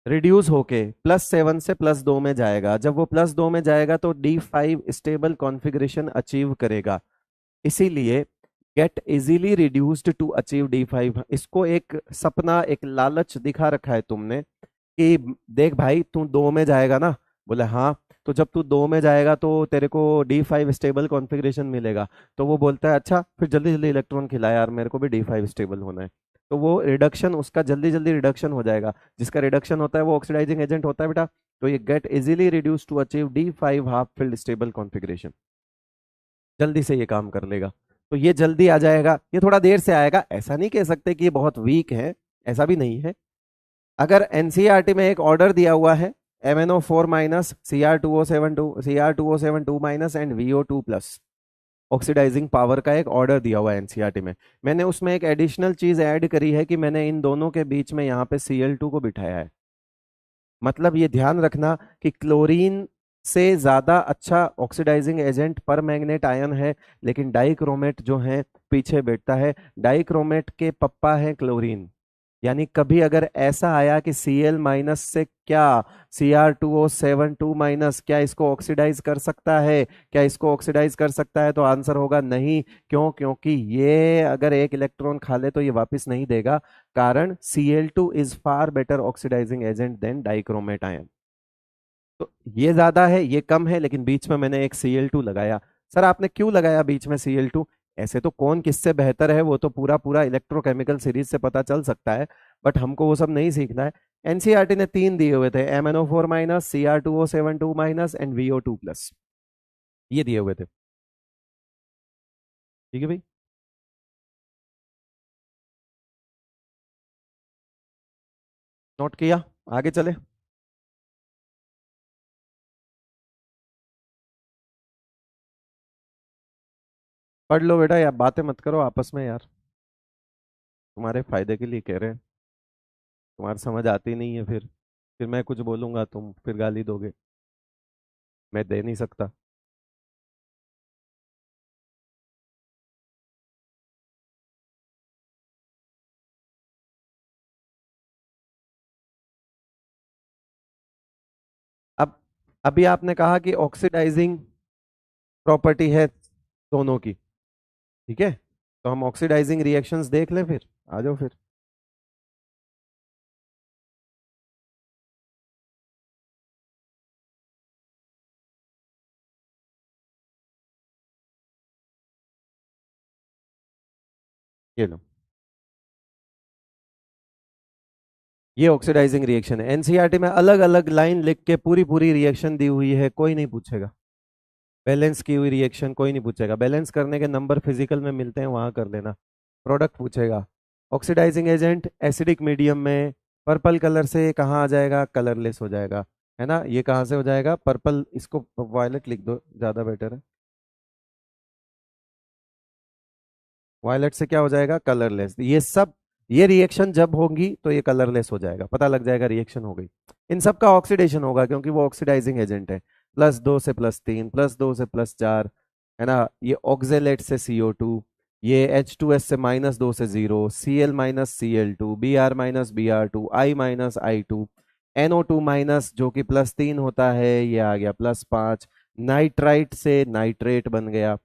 रिड्यूस होके +7 से +2 में जाएगा, जब वो +2 में जाएगा तो D5 स्टेबल कॉन्फ़िगरेशन अचीव करेगा, इसीलिए get easily reduced to achieve D5। इसको एक सपना, एक लालच दिखा रखा है तुमने कि देख भाई तू 2 में जाएगा ना, बोले हाँ, तो जब तू 2 में जाएगा तो तेरे को D5 स्टेबल कॉन्फ़िगरेशन मिलेगा। तो वो बोलता है अच्छा फिर जल्दी जल्दी इलेक्ट्रॉन खिला यार, मेरे को भी D5 स्टेबल होना है। तो वो रिडक्शन, उसका जल्दी जल्दी रिडक्शन हो जाएगा, जिसका रिडक्शन होता है वो ऑक्सीडाइजिंग एजेंट होता है बेटा। तो ये get easily reduce to achieve D5 half filled stable configuration, जल्दी से ये काम कर लेगा। तो ये जल्दी आ जाएगा, ये थोड़ा देर से आएगा, ऐसा नहीं कह सकते कि ये बहुत वीक है, ऐसा भी नहीं है। अगर एनसीईआरटी में एक ऑर्डर दिया हुआ है MnO4 minus Cr2O7 2 minus and VO2 plus, oxidising power का एक ऑर्डर दिया हुआ है एनसीईआरटी में, मैंने उसमें एक एडिशनल चीज ऐड करी है कि मैंने इन दोनों के बीच में यहाँ पे Cl2 को बिठाया है। मतलब ये ध्यान रखना कि क्लोरीन से ज्यादा अच्छा ऑक्सीडाइजिंग एजेंट पर मैग्नेट आयन है, लेकिन डाइक्रोमेट जो है पीछे बैठता है। डाइक्रोमेट के पप्पा है क्लोरीन, यानी कभी अगर ऐसा आया कि Cl माइनस से क्या Cr2O7 2 माइनस क्या इसको ऑक्सीडाइज कर सकता है, क्या इसको ऑक्सीडाइज कर सकता है, तो आंसर होगा नहीं। क्यों, क्योंकि ये अगर एक इलेक्ट्रॉन खा ले तो ये वापस नहीं देगा, कारण Cl2 is far better oxidising agent than dichromate ion. तो ये ज्यादा है ये कम है, लेकिन बीच में मैंने एक Cl2 लगाया। सर आपने क्यों लगाया बीच में Cl2, ऐसे तो कौन किससे बेहतर है वो तो पूरा पूरा इलेक्ट्रोकेमिकल सीरीज से पता चल सकता है, बट हमको वो सब नहीं सीखना है। एनसीईआरटी ने 3 दिए हुए थे, MnO4 minus, Cr2O7 2 minus and VO2 plus, ये दिए हुए थे। ठीक है भाई। नोट किया, आगे चले। पढ़ लो बेटा, यार बातें मत करो आपस में यार, तुम्हारे फायदे के लिए कह रहे हैं, तुम्हारी समझ आती नहीं है, फिर मैं कुछ बोलूंगा तुम फिर गाली दोगे, मैं दे नहीं सकता। अब अभी आपने कहा कि ऑक्सीडाइजिंग प्रॉपर्टी है दोनों की, ठीक है, तो हम ऑक्सीडाइजिंग रिएक्शंस देख लें फिर, आ जाओ फिर। ये लो, ये ऑक्सीडाइजिंग रिएक्शन है, एनसीईआरटी में अलग अलग लाइन लिख के पूरी पूरी रिएक्शन दी हुई है, कोई नहीं पूछेगा। बैलेंस की हुई रिएक्शन कोई नहीं पूछेगा, बैलेंस करने के नंबर फिजिकल में मिलते हैं वहां कर लेना। प्रोडक्ट पूछेगा, ऑक्सीडाइजिंग एजेंट एसिडिक मीडियम में पर्पल कलर से कहाँ आ जाएगा, कलरलेस हो जाएगा, है ना, ये कहाँ से हो जाएगा पर्पल, इसको वायलेट लिख दो ज्यादा बेटर है। वायलेट से क्या हो जाएगा, कलरलेस। ये सब, ये रिएक्शन जब होगी तो ये कलरलेस हो जाएगा, पता लग जाएगा रिएक्शन हो गई। इन सब का ऑक्सीडेशन होगा क्योंकि वो ऑक्सीडाइजिंग एजेंट है। +2 से +3, +2 से +4, है ना, ये ऑक्जेलेट से CO2, ये H2S से -2 से 0, Cl minus Cl2, Br minus Br2, I minus I2, NO2 minus जो कि +3 होता है, ये आ गया +5, नाइट्राइट से नाइट्रेट बन गया,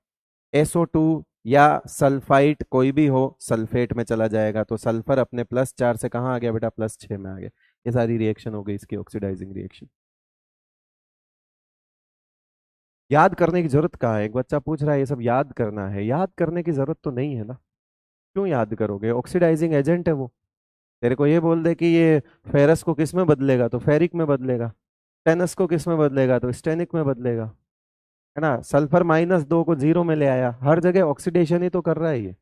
SO2 या सल्फाइट कोई भी हो सल्फेट में चला जाएगा, तो सल्फर अपने +4 से कहाँ आ गया बेटा, +6 में आ गया। ये सारी रिएक्शन हो गई इसकी ऑक्सीडाइजिंग रिएक्शन। याद करने की जरूरत कहाँ है? एक बच्चा पूछ रहा है ये सब याद करना है, याद करने की जरूरत तो नहीं है ना। क्यों याद करोगे? ऑक्सीडाइजिंग एजेंट है वो। तेरे को ये बोल दे कि ये फेरस को किस में बदलेगा, तो फेरिक में बदलेगा। स्टेनस को किस में बदलेगा, तो स्टेनिक में बदलेगा। है ना? सल्फर -2 को 0 में ले आया, हर जगह ऑक्सीडेशन ही तो कर रहा है ये।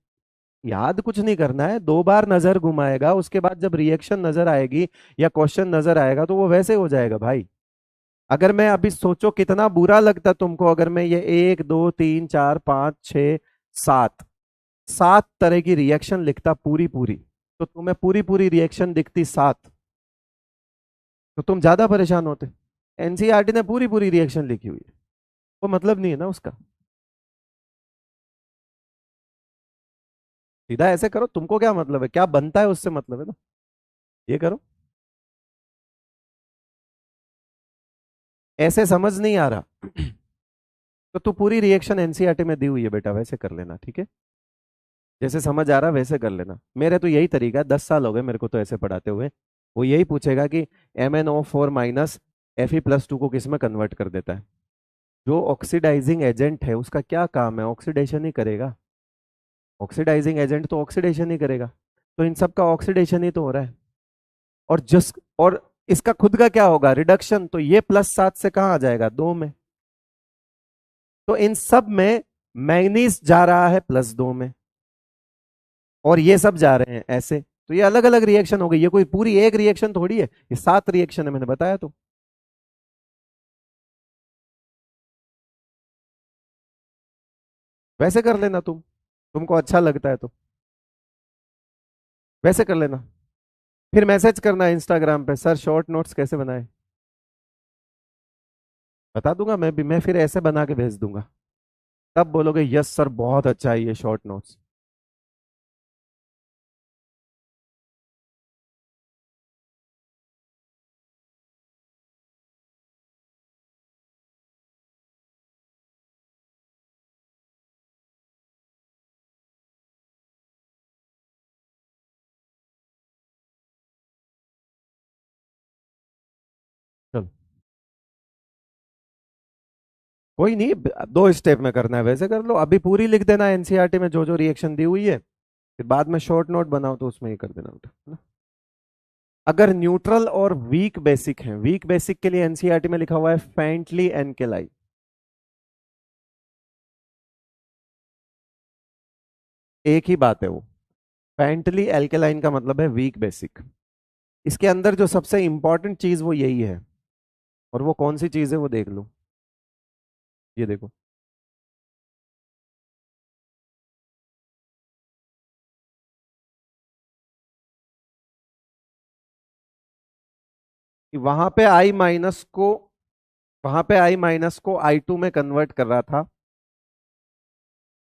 याद कुछ नहीं करना है, 2 बार नजर घुमाएगा, उसके बाद जब रिएक्शन नजर आएगी या क्वेश्चन नजर आएगा तो वो वैसे हो जाएगा भाई। अगर मैं अभी सोचो कितना बुरा लगता तुमको अगर मैं ये 1 2 3 4 5 6 7 7 तरह की रिएक्शन लिखता पूरी पूरी, तो तुम्हें पूरी पूरी रिएक्शन दिखती 7, तो तुम ज्यादा परेशान होते। एनसीईआरटी ने पूरी पूरी रिएक्शन लिखी हुई है, वो मतलब नहीं है ना उसका। सीधा ऐसे करो, तुमको क्या मतलब है, क्या बनता है उससे मतलब है ना, ये करो। ऐसे समझ नहीं आ रहा तो तू पूरी रिएक्शन एनसीईआरटी में दी हुई है बेटा, वैसे कर लेना, ठीक है? जैसे समझ आ रहा वैसे कर लेना। मेरे तो यही तरीका है, 10 साल हो गए मेरे को तो ऐसे पढ़ाते हुए। वो यही पूछेगा कि MnO4 माइनस Fe+2 को किस में कन्वर्ट कर देता है। जो ऑक्सीडाइजिंग एजेंट है उसका क्या काम है, ऑक्सीडेशन ही करेगा। ऑक्सीडाइजिंग एजेंट तो ऑक्सीडेशन ही करेगा, तो इन सब का ऑक्सीडेशन ही तो हो रहा है। और इसका खुद का क्या होगा, रिडक्शन। तो ये +7 से कहाँ आ जाएगा, 2 में। तो इन सब में मैग्नीज जा रहा है +2 में, और ये सब जा रहे हैं ऐसे। तो ये अलग अलग रिएक्शन हो गई, ये कोई पूरी एक रिएक्शन थोड़ी है, ये 7 रिएक्शन है, मैंने बताया तो। वैसे कर लेना तुमको अच्छा लगता है तो वैसे कर लेना। फिर मैसेज करना इंस्टाग्राम पे, सर शॉर्ट नोट्स कैसे बनाए। बता दूंगा मैं भी, मैं फिर ऐसे बना के भेज दूंगा। तब बोलोगे यस सर बहुत अच्छा है ये शॉर्ट नोट्स। चलो कोई नहीं, 2 स्टेप में करना है वैसे कर लो, अभी पूरी लिख देना एनसीईआरटी में जो जो रिएक्शन दी हुई है, फिर बाद में शॉर्ट नोट बनाओ तो उसमें ही कर देना बेटा, है ना? अगर न्यूट्रल और वीक बेसिक है, वीक बेसिक के लिए एनसीईआरटी में लिखा हुआ है फेंटली एनकेलाई। एक ही बात है वो, फेंटली एल्केलाइन का मतलब है वीक बेसिक। इसके अंदर जो सबसे इंपॉर्टेंट चीज वो यही है, और वो कौन सी चीज है वो देख लो। ये देखो, कि वहां पे I- में कन्वर्ट कर रहा था,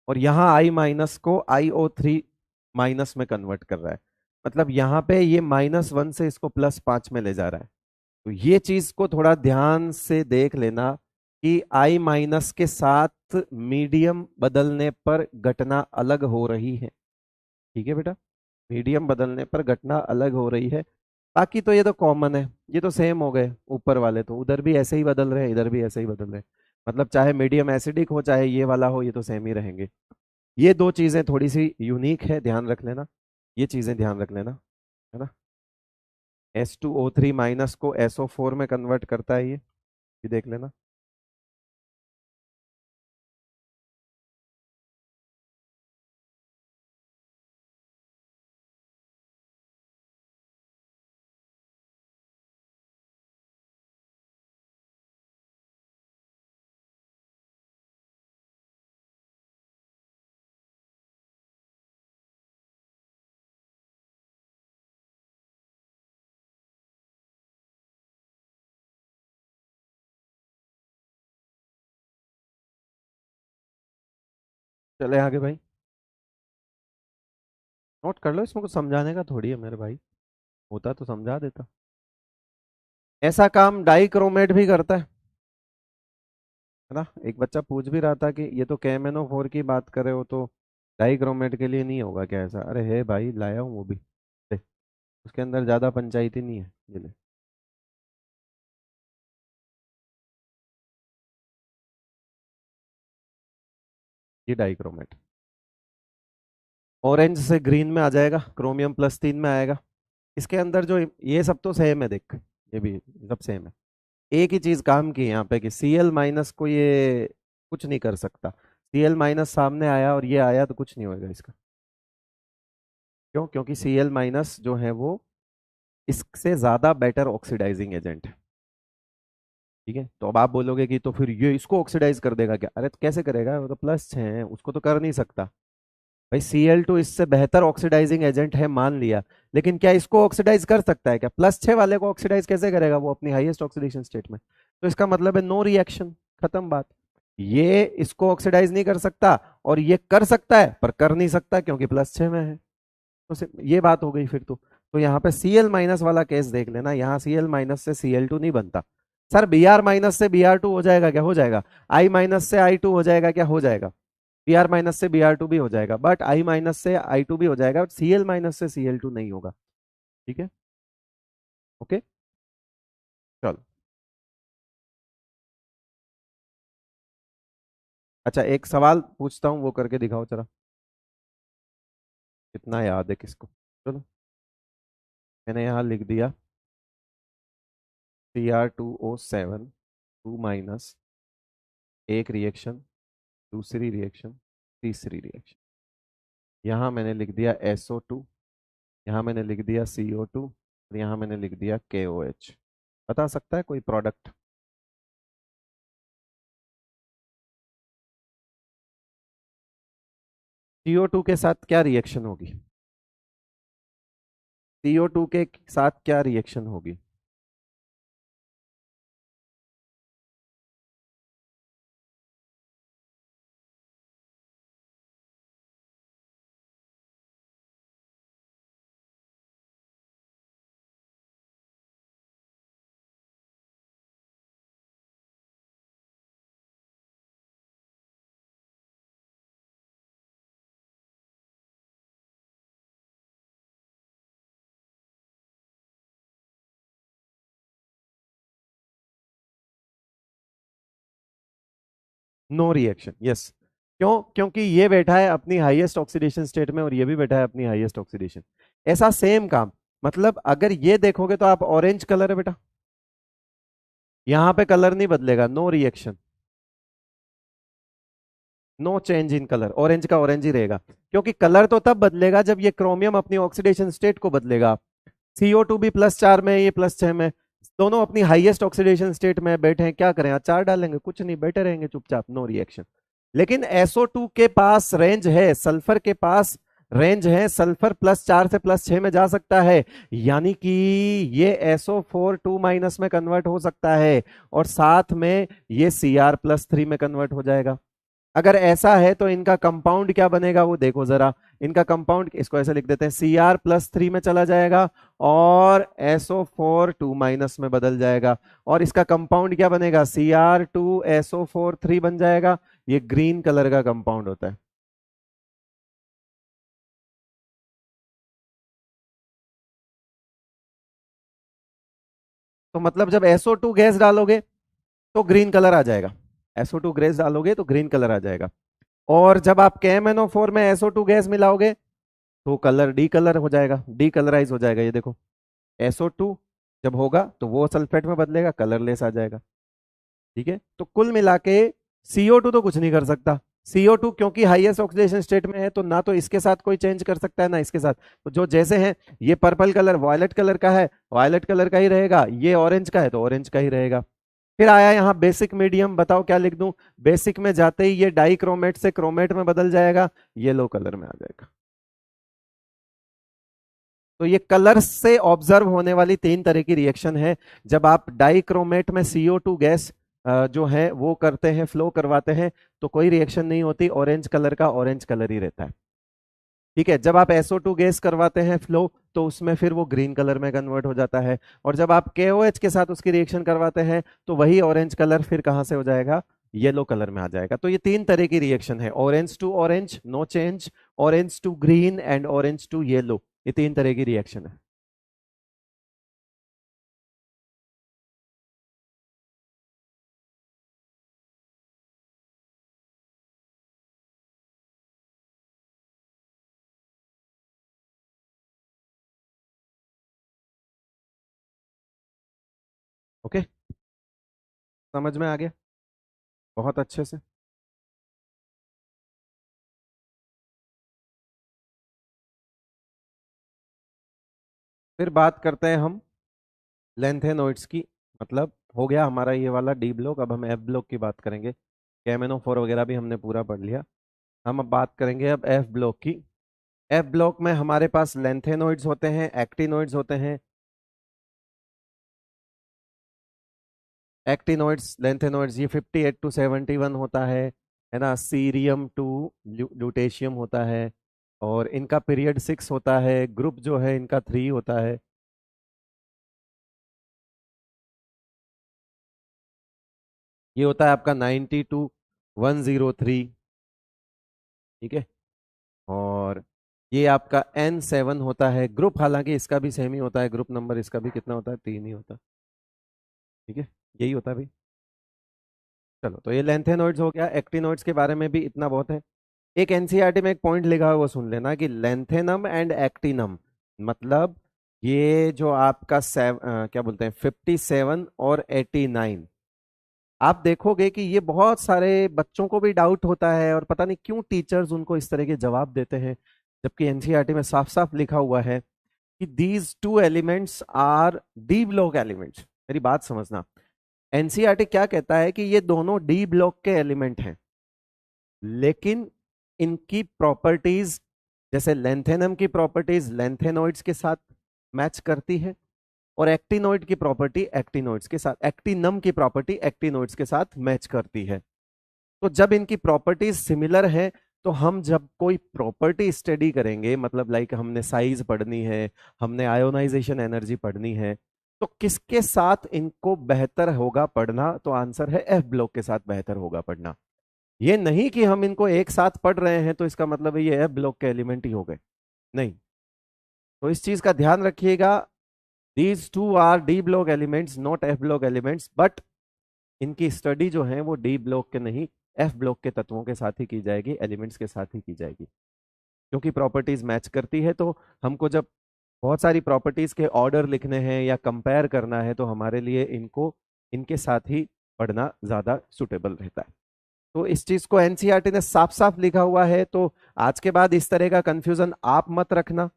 और यहाँ I- को IO3- में कन्वर्ट कर रहा है। मतलब यहाँ पे ये -1 से इसको +5 में ले जा रहा है। तो ये चीज को थोड़ा ध्यान से देख लेना कि I- के साथ मीडियम बदलने पर घटना अलग हो रही है। ठीक है बेटा, मीडियम बदलने पर घटना अलग हो रही है। बाकी तो ये तो कॉमन है, ये तो सेम हो गए, ऊपर वाले तो उधर भी ऐसे ही बदल रहे हैं, इधर भी ऐसे ही बदल रहे हैं। मतलब चाहे मीडियम एसिडिक हो चाहे ये वाला हो, ये तो सेम ही रहेंगे। ये दो चीजें थोड़ी सी यूनिक है, ध्यान रख लेना। ये चीजें ध्यान रख लेना, है ना? H2O3- को SO4 में कन्वर्ट करता है ये देख लेना। चले आगे भाई, नोट कर लो, इसमें कुछ समझाने का थोड़ी है मेरे भाई, होता तो समझा देता। ऐसा काम डाइक्रोमेट भी करता है ना? एक बच्चा पूछ भी रहा था कि ये तो KMnO4 की बात कर रहे हो, तो डाइक्रोमेट के लिए नहीं होगा क्या ऐसा? अरे है भाई, लाया हूँ वो भी। देख, उसके अंदर ज्यादा पंचायती नहीं है ये ले। ये डाइक्रोमेट ऑरेंज से ग्रीन में आ जाएगा, क्रोमियम +3 में आएगा। इसके अंदर जो ये सब तो सेम है देख, ये भी सब सेम है। एक ही चीज काम की है यहाँ पे कि Cl- को ये कुछ नहीं कर सकता। Cl- सामने आया और ये आया तो कुछ नहीं होगा इसका। क्यों? क्योंकि Cl- जो है वो इससे ज्यादा बेटर ऑक्सीडाइजिंग एजेंट है। ठीक है, तो अब आप बोलोगे कि तो फिर ये इसको ऑक्सीडाइज कर देगा क्या? अरे तो कैसे करेगा, वो तो +6 है, उसको तो कर नहीं सकता। भाई Cl2 इससे बेहतर ऑक्सीडाइजिंग एजेंट है मान लिया, लेकिन क्या इसको ऑक्सीडाइज कर सकता है क्या? +6 वाले को ऑक्सीडाइज कैसे करेगा वो अपनी हाईएस्ट ऑक्सीडेशन स्टेट में? तो इसका मतलब है नो रिएक्शन, खत्म बात। ये इसको ऑक्सीडाइज नहीं कर सकता, और ये कर सकता है पर कर नहीं सकता क्योंकि +6 में है। तो ये बात हो गई फिर तो यहाँ पे Cl- वाला केस देख लेना, यहाँ Cl- से Cl2 नहीं बनता। सर Br- से Br2 हो जाएगा क्या? हो जाएगा। I- से I2 हो जाएगा क्या? हो जाएगा। Br- से Br2 भी हो जाएगा, बट I- से I2 भी हो जाएगा, बट Cl- से Cl2 नहीं होगा। ठीक है, ओके, चलो। अच्छा, एक सवाल पूछता हूँ, वो करके दिखाओ जरा, कितना याद है किसको। चलो, मैंने यहाँ लिख दिया Cr2O7 2 एक रिएक्शन, दूसरी रिएक्शन, तीसरी रिएक्शन। यहाँ मैंने लिख दिया SO2, यहाँ मैंने लिख दिया CO2, और यहाँ मैंने लिख दिया KOH। बता सकता है कोई प्रोडक्ट? CO2 के साथ क्या रिएक्शन होगी? CO2 के साथ क्या रिएक्शन होगी? No reaction, yes. क्यों? क्योंकि ये बैठा है अपनी हाईएस्ट ऑक्सीडेशन स्टेट में और ये भी बैठा है अपनी हाईएस्ट ऑक्सीडेशन। ऐसा सेम काम, मतलब अगर ये देखोगे तो आप ऑरेंज कलर है बेटा, यहां पे कलर नहीं बदलेगा, no reaction, no change in colour, orange का ऑरेंज ही रहेगा। क्योंकि कलर तो तब बदलेगा जब ये क्रोमियम अपनी ऑक्सीडेशन स्टेट को बदलेगा। CO2 भी +4 में, ये +6 में, दोनों अपनी हाईएस्ट ऑक्सीडेशन स्टेट में बैठे हैं, क्या करें? अचार डालेंगे? कुछ नहीं, बैठे रहेंगे चुपचाप, नो रिएक्शन। लेकिन SO2 के पास रेंज है, सल्फर के पास रेंज है, सल्फर +4 से +6 में जा सकता है, यानी कि ये SO4 2- में कन्वर्ट हो सकता है, और साथ में ये Cr+3 में कन्वर्ट हो जाएगा। अगर ऐसा है तो इनका कंपाउंड क्या बनेगा वो देखो जरा। इनका कंपाउंड, इसको ऐसे लिख देते हैं, Cr+3 में चला जाएगा और SO4 2- में बदल जाएगा, और इसका कंपाउंड क्या बनेगा? Cr2SO4 3 बन जाएगा। ये ग्रीन कलर का कंपाउंड होता है। तो मतलब जब SO2 गैस डालोगे तो ग्रीन कलर आ जाएगा, SO2 गैस डालोगे तो ग्रीन कलर आ जाएगा। और जब आप KMnO4 में SO2 गैस मिलाओगे तो कलर डी कलर हो जाएगा, डी कलराइज हो जाएगा। ये देखो, SO2 जब होगा तो वो सल्फेट में बदलेगा, कलरलेस आ जाएगा। ठीक है, तो कुल मिला के CO2 तो कुछ नहीं कर सकता। CO2 क्योंकि हाईएस्ट ऑक्सीडेशन स्टेट में है, तो ना तो इसके साथ कोई चेंज कर सकता है ना इसके साथ। तो जो जैसे हैं, ये पर्पल कलर वायलेट कलर का है, वायलेट कलर का ही रहेगा, ये ऑरेंज का है तो ऑरेंज का ही रहेगा। फिर आया यहाँ बेसिक मीडियम, बताओ क्या लिख दूं? बेसिक में जाते ही ये डाइक्रोमेट से क्रोमेट में बदल जाएगा, येलो कलर में आ जाएगा। तो ये कलर से ऑब्जर्व होने वाली 3 तरह की रिएक्शन है। जब आप डाइक्रोमेट में CO2 गैस जो है वो करते हैं, फ्लो करवाते हैं, तो कोई रिएक्शन नहीं होती, ऑरेंज कलर का ऑरेंज कलर ही रहता है। ठीक है, जब आप SO2 गैस करवाते हैं फ्लो, तो उसमें फिर वो ग्रीन कलर में कन्वर्ट हो जाता है, और जब आप KOH के साथ उसकी रिएक्शन करवाते हैं तो वही ऑरेंज कलर फिर कहां से हो जाएगा? येलो कलर में आ जाएगा। तो ये 3 तरह की रिएक्शन है, orange to orange no change, orange to green and orange to yellow, ये 3 तरह की रिएक्शन है। ओके, समझ में आ गया बहुत अच्छे से। फिर बात करते हैं हम लेंथेनोइड्स की। मतलब हो गया हमारा ये वाला डी ब्लॉक, अब हम एफ ब्लॉक की बात करेंगे। KMnO4 वगैरह भी हमने पूरा पढ़ लिया। हम अब बात करेंगे अब एफ ब्लॉक की। एफ ब्लॉक में हमारे पास लेंथेनोइड्स होते हैं, एक्टिनोइड्स होते हैं। एक्टिनोइड्स, लेंथेनोइड्स ये 58 to 71 होता है ना। सीरियम टू ल्यूटेशियम होता है, और इनका पीरियड 6 होता है। ग्रुप जो है इनका 3 होता है। ये होता है आपका 90 to 103। ठीक है, और ये आपका N7 होता है। ग्रुप हालांकि इसका भी सेम ही होता है, ग्रुप नंबर इसका भी कितना होता है, 3 ही होता है। ठीक है, यही होता है भाई। चलो, तो ये लेंथेनोइड्स हो गया। एक्टिनोइड्स के बारे में भी इतना बहुत है। एक एनसीईआरटी में एक पॉइंट लिखा है वो सुन लेना कि लेंथेनम एंड एक्टिनम, मतलब ये जो आपका क्या बोलते हैं 57 और 89, आप देखोगे कि ये बहुत सारे बच्चों को भी डाउट होता है और पता नहीं क्यों टीचर्स उनको इस तरह के जवाब देते हैं, जबकि एनसीईआरटी में साफ साफ लिखा हुआ है कि these two elements R D block elements. मेरी बात समझना, एनसीईआरटी क्या कहता है कि ये दोनों डी ब्लॉक के एलिमेंट हैं, लेकिन इनकी प्रॉपर्टीज, जैसे लेंथेनम की प्रॉपर्टीज लेंथेनोइड्स के साथ मैच करती है, और एक्टिनोइड की प्रॉपर्टी एक्टिनोइड्स के साथ, एक्टिनम की प्रॉपर्टी एक्टिनोइड्स के साथ मैच करती है। तो जब इनकी प्रॉपर्टीज सिमिलर है, तो हम जब कोई प्रॉपर्टी स्टडी करेंगे, मतलब लाइक हमने साइज पढ़नी है, हमने आयोनाइजेशन एनर्जी पढ़नी है, तो किसके साथ इनको बेहतर होगा पढ़ना, तो आंसर है एफ ब्लॉक के साथ बेहतर होगा पढ़ना। ये नहीं कि हम इनको एक साथ पढ़ रहे हैं तो इसका मतलब है ये एफ ब्लॉक के एलिमेंट ही हो गए, नहीं। तो इस चीज का ध्यान रखिएगा, these two R D block elements not F block elements, but इनकी स्टडी जो है वो डी ब्लॉक के नहीं, एफ ब्लॉक के तत्वों के साथ ही की जाएगी, एलिमेंट्स के साथ ही की जाएगी, क्योंकि प्रॉपर्टीज मैच करती है। तो हमको जब बहुत सारी प्रॉपर्टीज के ऑर्डर लिखने हैं या कंपेयर करना है, तो हमारे लिए इनको इनके साथ ही पढ़ना ज्यादा सुटेबल रहता है। तो इस चीज को एनसीईआरटी ने साफ साफ लिखा हुआ है, तो आज के बाद इस तरह का कंफ्यूजन आप मत रखना।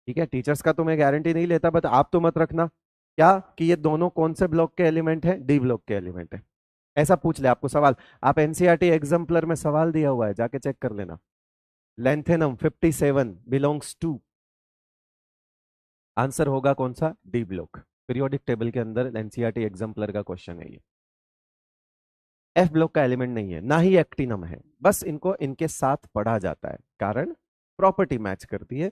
ठीक है, टीचर्स का तो मैं गारंटी नहीं लेता, बट आप तो मत रखना क्या कि ये दोनों कौन से ब्लॉक के एलिमेंट हैं, डी ब्लॉक के एलिमेंट है। ऐसा पूछ ले आपको सवाल, आप एनसीईआरटी एग्जाम्पलर में सवाल दिया हुआ है, जाके चेक कर लेना। लेंथेनम 57 बिलोंग्स टू, आंसर होगा कौन सा, डी ब्लॉक। पीरियोडिक टेबल के अंदर एनसीईआरटी एग्जाम्पलर का क्वेश्चन है ये। एफ ब्लॉक का एलिमेंट नहीं है, ना ही एक्टिनम है, बस इनको इनके साथ पढ़ा जाता है, कारण प्रॉपर्टी मैच करती है।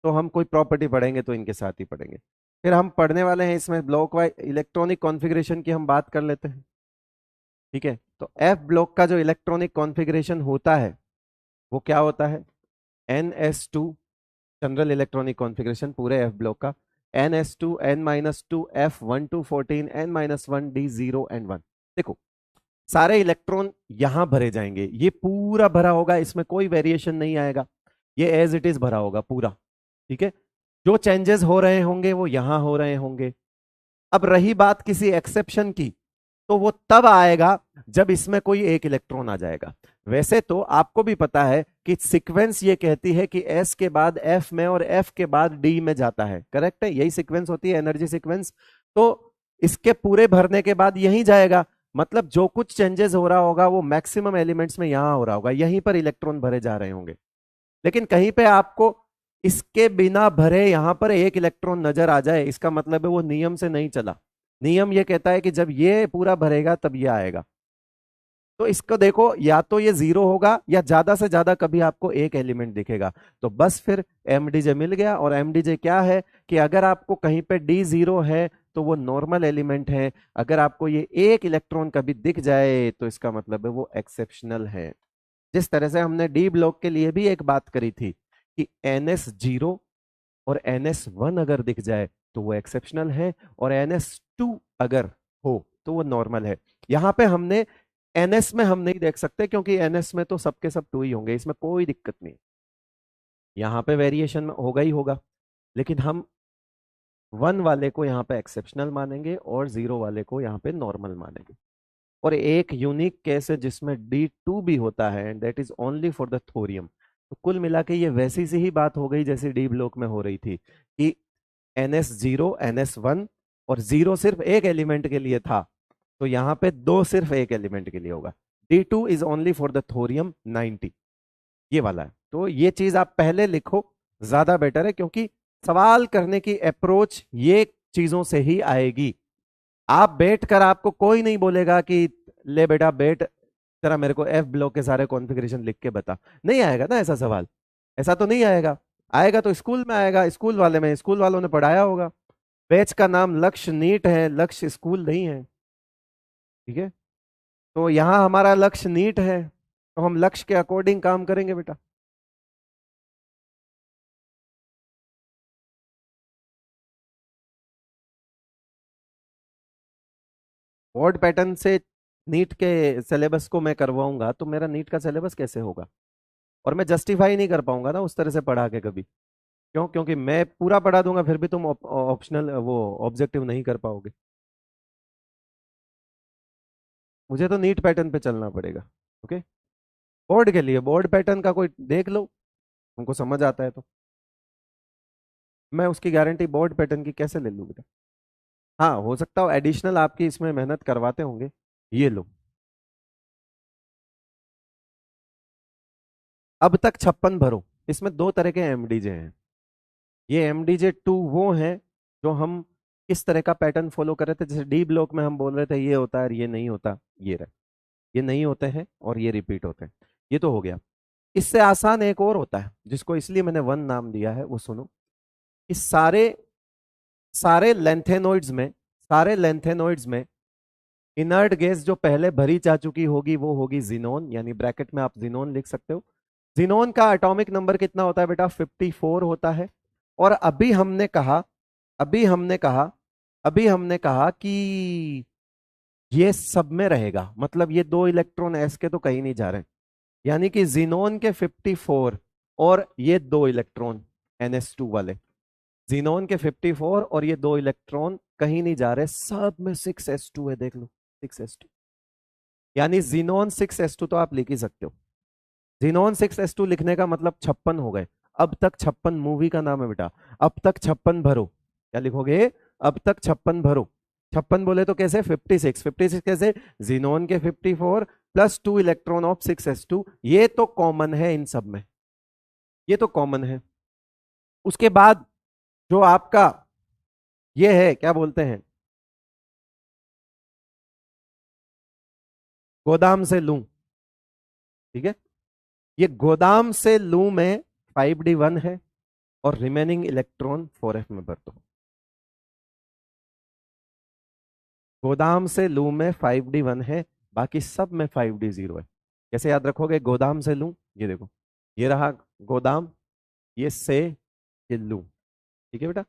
तो हम कोई प्रॉपर्टी पढ़ेंगे तो इनके साथ ही पढ़ेंगे। फिर हम पढ़ने वाले हैं इसमें ब्लॉक वाइज इलेक्ट्रॉनिक कॉन्फ़िगरेशन की हम बात कर लेते हैं। ठीक है, तो एफ ब्लॉक का जो इलेक्ट्रॉनिक कॉन्फ़िगरेशन होता है वो क्या होता है, NS2, जनरल इलेक्ट्रॉनिक कॉन्फ़िगरेशन पूरे एफ ब्लॉक का, NS2 N-2 F1 to 14 N-1 D0 N1। देखो, सारे इलेक्ट्रॉन यहां भरे जाएंगे, ये पूरा भरा होगा, इसमें कोई वेरिएशन नहीं आएगा, ये एज इट इज भरा होगा पूरा। ठीक है, जो चेंजेस हो रहे होंगे वो यहां हो रहे होंगे। अब रही बात किसी एक्सेप्शन की, तो वो तब आएगा जब इसमें कोई एक इलेक्ट्रॉन आ जाएगा। वैसे तो आपको भी पता है कि सीक्वेंस ये कहती है कि एस के बाद एफ में और एफ के बाद डी में जाता है, करेक्ट है, यही सीक्वेंस होती है एनर्जी सीक्वेंस। तो इसके पूरे भरने के बाद यहीं जाएगा, मतलब जो कुछ चेंजेस हो रहा होगा वो मैक्सिमम एलिमेंट्स में यहां हो रहा होगा, यहीं पर इलेक्ट्रॉन भरे जा रहे होंगे। लेकिन कहीं पे आपको इसके बिना भरे यहां पर एक इलेक्ट्रॉन नजर आ जाए, इसका मतलब है वो नियम से नहीं चला। नियम ये कहता है कि जब ये पूरा भरेगा तब ये आएगा। तो इसको देखो, या तो ये जीरो होगा या ज्यादा से ज्यादा कभी आपको एक एलिमेंट दिखेगा। तो बस फिर एमडीजे मिल गया। और एमडीजे क्या है कि अगर आपको कहीं पे डी जीरो है तो वो नॉर्मल एलिमेंट है, अगर आपको ये एक इलेक्ट्रॉन कभी दिख जाए तो इसका मतलब है वो एक्सेप्शनल है। जिस तरह से हमने डी ब्लॉक के लिए भी एक बात करी थी कि NS0 और NS1 अगर दिख जाए तो वो एक्सेप्शनल है, और NS2 अगर हो तो वो नॉर्मल है। यहां पे हमने NS में हम नहीं देख सकते, क्योंकि NS में तो सबके सब 2 ही होंगे, इसमें कोई दिक्कत नहीं। यहाँ पे वेरिएशन होगा ही होगा, लेकिन हम 1 वाले को यहाँ पे एक्सेप्शनल मानेंगे और 0 वाले को यहाँ पे नॉर्मल मानेंगे। और एक यूनिक केस है जिसमें D2 भी होता है, and that is only for the thorium. तो कुल मिला के ये वैसी सी ही बात हो गई जैसी डी ब्लॉक में हो रही थी, कि NS0 NS1, और 0 सिर्फ एक एलिमेंट के लिए था, तो यहाँ पे 2 सिर्फ एक एलिमेंट के लिए होगा। D2 is only for the thorium 90, ये वाला है। तो ये चीज आप पहले लिखो, ज्यादा बेटर है, क्योंकि सवाल करने की अप्रोच ये चीजों से ही आएगी। आप बैठ कर, आपको कोई नहीं बोलेगा कि ले बेटा बैठ, जरा मेरे को एफ ब्लॉक के सारे कॉन्फ़िगरेशन लिख के बता। नहीं आएगा ना ऐसा सवाल, ऐसा तो नहीं आएगा। आएगा तो स्कूल में आएगा, स्कूल वाले में, स्कूल वालों ने पढ़ाया होगा। बैच का नाम लक्ष्य नीट है, लक्ष्य स्कूल नहीं है। ठीक है, तो यहाँ हमारा लक्ष्य नीट है, तो हम लक्ष्य के अकॉर्डिंग काम करेंगे बेटा। बोर्ड पैटर्न से नीट के सिलेबस को मैं करवाऊंगा तो मेरा नीट का सिलेबस कैसे होगा? और मैं जस्टिफाई नहीं कर पाऊंगा ना उस तरह से पढ़ा के कभी। क्यों? क्योंकि मैं पूरा पढ़ा दूंगा, फिर भी तुम ऑप्शनल वो ऑब्जेक्टिव नहीं कर पाओगे। मुझे तो नीट पैटर्न पे चलना पड़ेगा। ओके, बोर्ड के लिए बोर्ड पैटर्न का कोई देख लो, तुमको समझ आता है तो। मैं उसकी गारंटी बोर्ड पैटर्न की कैसे ले लूँ बेटा? हाँ, हो सकता हो एडिशनल आपकी इसमें मेहनत करवाते होंगे। ये लो, अब तक 56 भरो। इसमें 2 तरह के एमडीजे हैं। ये MDJ2 वो हैं जो हम किस तरह का पैटर्न फॉलो कर रहे थे, जैसे डी ब्लॉक में हम बोल रहे थे ये होता है और ये नहीं होता, ये रहे, ये नहीं होते हैं और ये रिपीट होते हैं। ये तो हो गया। इससे आसान एक और होता है, जिसको इसलिए मैंने 1 नाम दिया है, वो सुनो। इस सारे सारे लेंथेनोइड्स में, सारे लेंथेनोइड्स में इनर्ट गैस जो पहले भरी जा चुकी होगी वो होगी जिनोन, यानी ब्रैकेट में आप जिनोन लिख सकते हो। जिनोन का एटॉमिक नंबर कितना होता है बेटा? 54 होता है। और अभी हमने कहा अभी हमने कहा कि ये सब में रहेगा, मतलब ये 2 इलेक्ट्रॉन एस के तो कहीं नहीं जा रहे, यानी कि जीनोन के 54 और ये 2 इलेक्ट्रॉन NS2 वाले, जीनोन के 54 और ये 2 इलेक्ट्रॉन कहीं नहीं जा रहे, सब में 6s2 है, देख लो 6s2। यानी जीनोन 6s2 तो आप लिख ही सकते हो। जीनोन 6s2 लिखने का मतलब 56 हो गए। अब तक 56 मूवी का नाम है बेटा। अब तक 56 भरो, क्या लिखोगे? अब तक 56 भरो। 56 बोले तो कैसे? 56, 56 कैसे? जीनोन के 54 प्लस 2 इलेक्ट्रॉन ऑफ 6s2, ये तो कॉमन है इन सब में, ये तो कॉमन है। उसके बाद जो आपका ये है, क्या बोलते हैं, गोदाम से लूं। ठीक है, ये गोदाम से लूं में 5d1 है, और रिमेनिंग इलेक्ट्रॉन 4f में भर दो। गोदाम से लूं में 5d1 है, बाकी सब में 5d0 है। कैसे याद रखोगे? गोदाम से लूं, ये देखो, ये रहा गोदाम, ये से, ये लूं। ठीक है बेटा,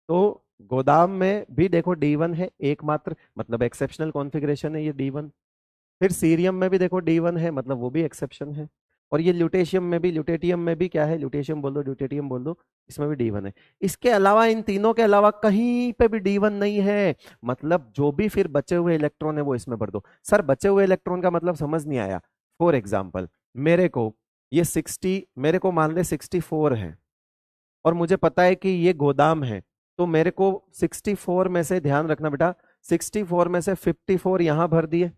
तो गोदाम में भी देखो D1 है एकमात्र, मतलब एक्सेप्शनल कॉन्फ़िगरेशन है ये D1। फिर सीरियम में भी देखो D1 है, मतलब वो भी एक्सेप्शन है। और ये ल्यूटेशियम में भी, ल्यूटेटियम में भी क्या है, ल्यूटेशियम बोल दो, ल्यूटेटियम बोल दो, इसमें भी D1 है। इसके अलावा, इन तीनों के अलावा कहीं पे भी D1 नहीं है, मतलब जो भी फिर बचे हुए इलेक्ट्रॉन है वो इसमें भर दो। सर बचे हुए इलेक्ट्रॉन का मतलब समझ नहीं आया। फॉर एग्जाम्पल, मेरे को ये 60, मेरे को मान ले 64 है, और मुझे पता है कि ये गोदाम है, तो मेरे को 64 में से, ध्यान रखना बेटा, 64 में से 54 यहां भर दिए,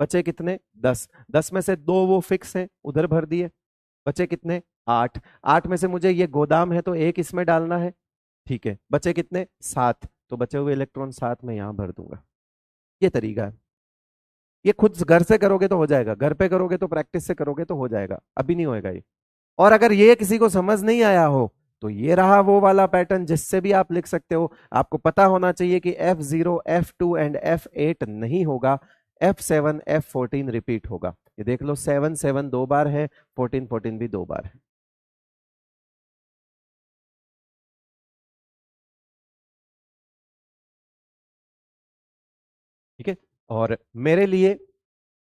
बचे कितने? 10। 10 में से 2 वो फिक्स है, उधर भर दिए, बचे कितने? 8। 8 में से मुझे ये गोदाम है तो एक इसमें डालना है, ठीक है, बचे कितने? 7, तो बचे हुए इलेक्ट्रॉन 7 में यहां भर दूंगा। ये तरीका है। ये खुद घर से करोगे तो हो जाएगा, घर पे करोगे तो, प्रैक्टिस से करोगे तो हो जाएगा, अभी नहीं होएगा ये। और अगर ये किसी को समझ नहीं आया हो, तो ये रहा वो वाला पैटर्न जिससे भी आप लिख सकते हो। आपको पता होना चाहिए कि F0 F2 एंड F8 नहीं होगा, F7 F14 रिपीट होगा। ये देख लो, 7 7 2 बार है, 14 14 भी 2 बार है। और मेरे लिए,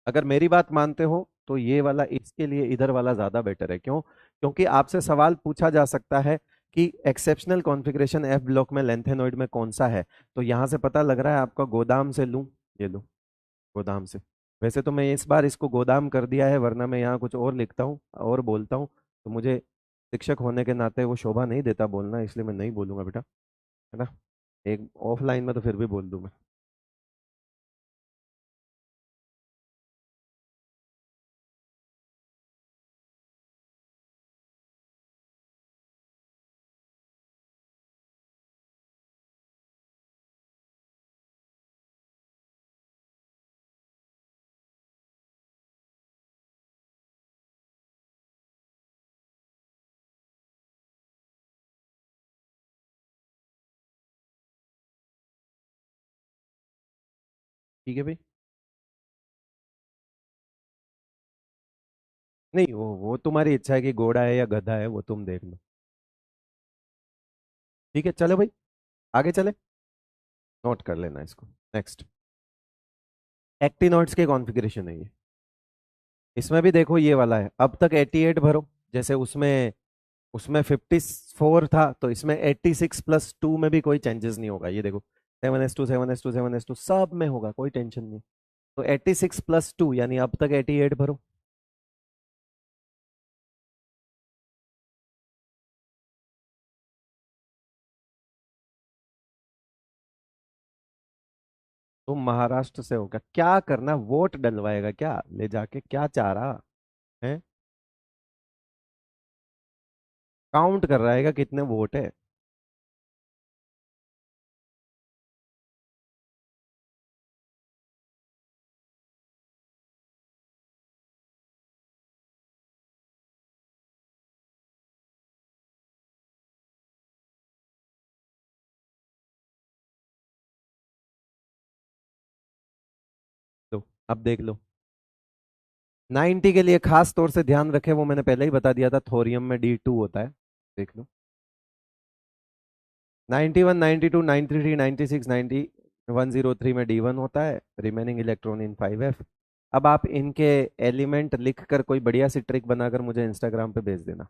अगर मेरी बात मानते हो तो ये वाला इसके लिए इधर वाला ज्यादा बेटर है। क्यों? क्योंकि आपसे सवाल पूछा जा सकता है कि एक्सेप्शनल कॉन्फ़िगरेशन एफ ब्लॉक में लेंथेनॉइड में कौन सा है। तो यहां से पता लग रहा है आपका गोदाम से लूं, ये लो, गोदाम से। वैसे तो मैं इस बार इसको गोदाम कर दिया है, वरना मैं यहाँ कुछ और लिखता हूँ और बोलता हूँ तो मुझे शिक्षक होने के नाते वो शोभा नहीं देता बोलना, इसलिए मैं नहीं बोलूंगा बेटा, है ना। एक ऑफलाइन में तो फिर भी बोल दूं मैं। ठीक है भाई। नहीं, वो तुम्हारी इच्छा है कि घोड़ा है या गधा है, वो तुम देख लो। ठीक है, चलो भाई, आगे चले। नोट कर लेना इसको। नेक्स्ट, एक्टिनॉइड्स के कॉन्फ़िगरेशन है ये। इसमें भी देखो ये वाला है, अब तक 88 भरो। जैसे उसमें उसमें 54 था, तो इसमें 86 प्लस 2 में भी कोई चेंजेस नहीं होगा। ये देखो, 7s2 7s2 7s2 सब में होगा, कोई टेंशन नहीं। तो 86 प्लस 2 यानी अब तक 88 भरो। तुम महाराष्ट्र से होगा, क्या करना, वोट डलवाएगा क्या ले जाके, क्या चाह रहा है? काउंट कर रहा है क्या कितने वोट है? तो अब देख लो, 90 के लिए खास तौर से ध्यान रखे, वो मैंने पहले ही बता दिया था, थोरियम में D2 होता है। देख लो, 91 92 93 96 90 103 में D1 होता है, रिमेनिंग इलेक्ट्रॉन इन 5f। अब आप इनके एलिमेंट लिख कर कोई बढ़िया सी ट्रिक बनाकर मुझे इंस्टाग्राम पे भेज देना।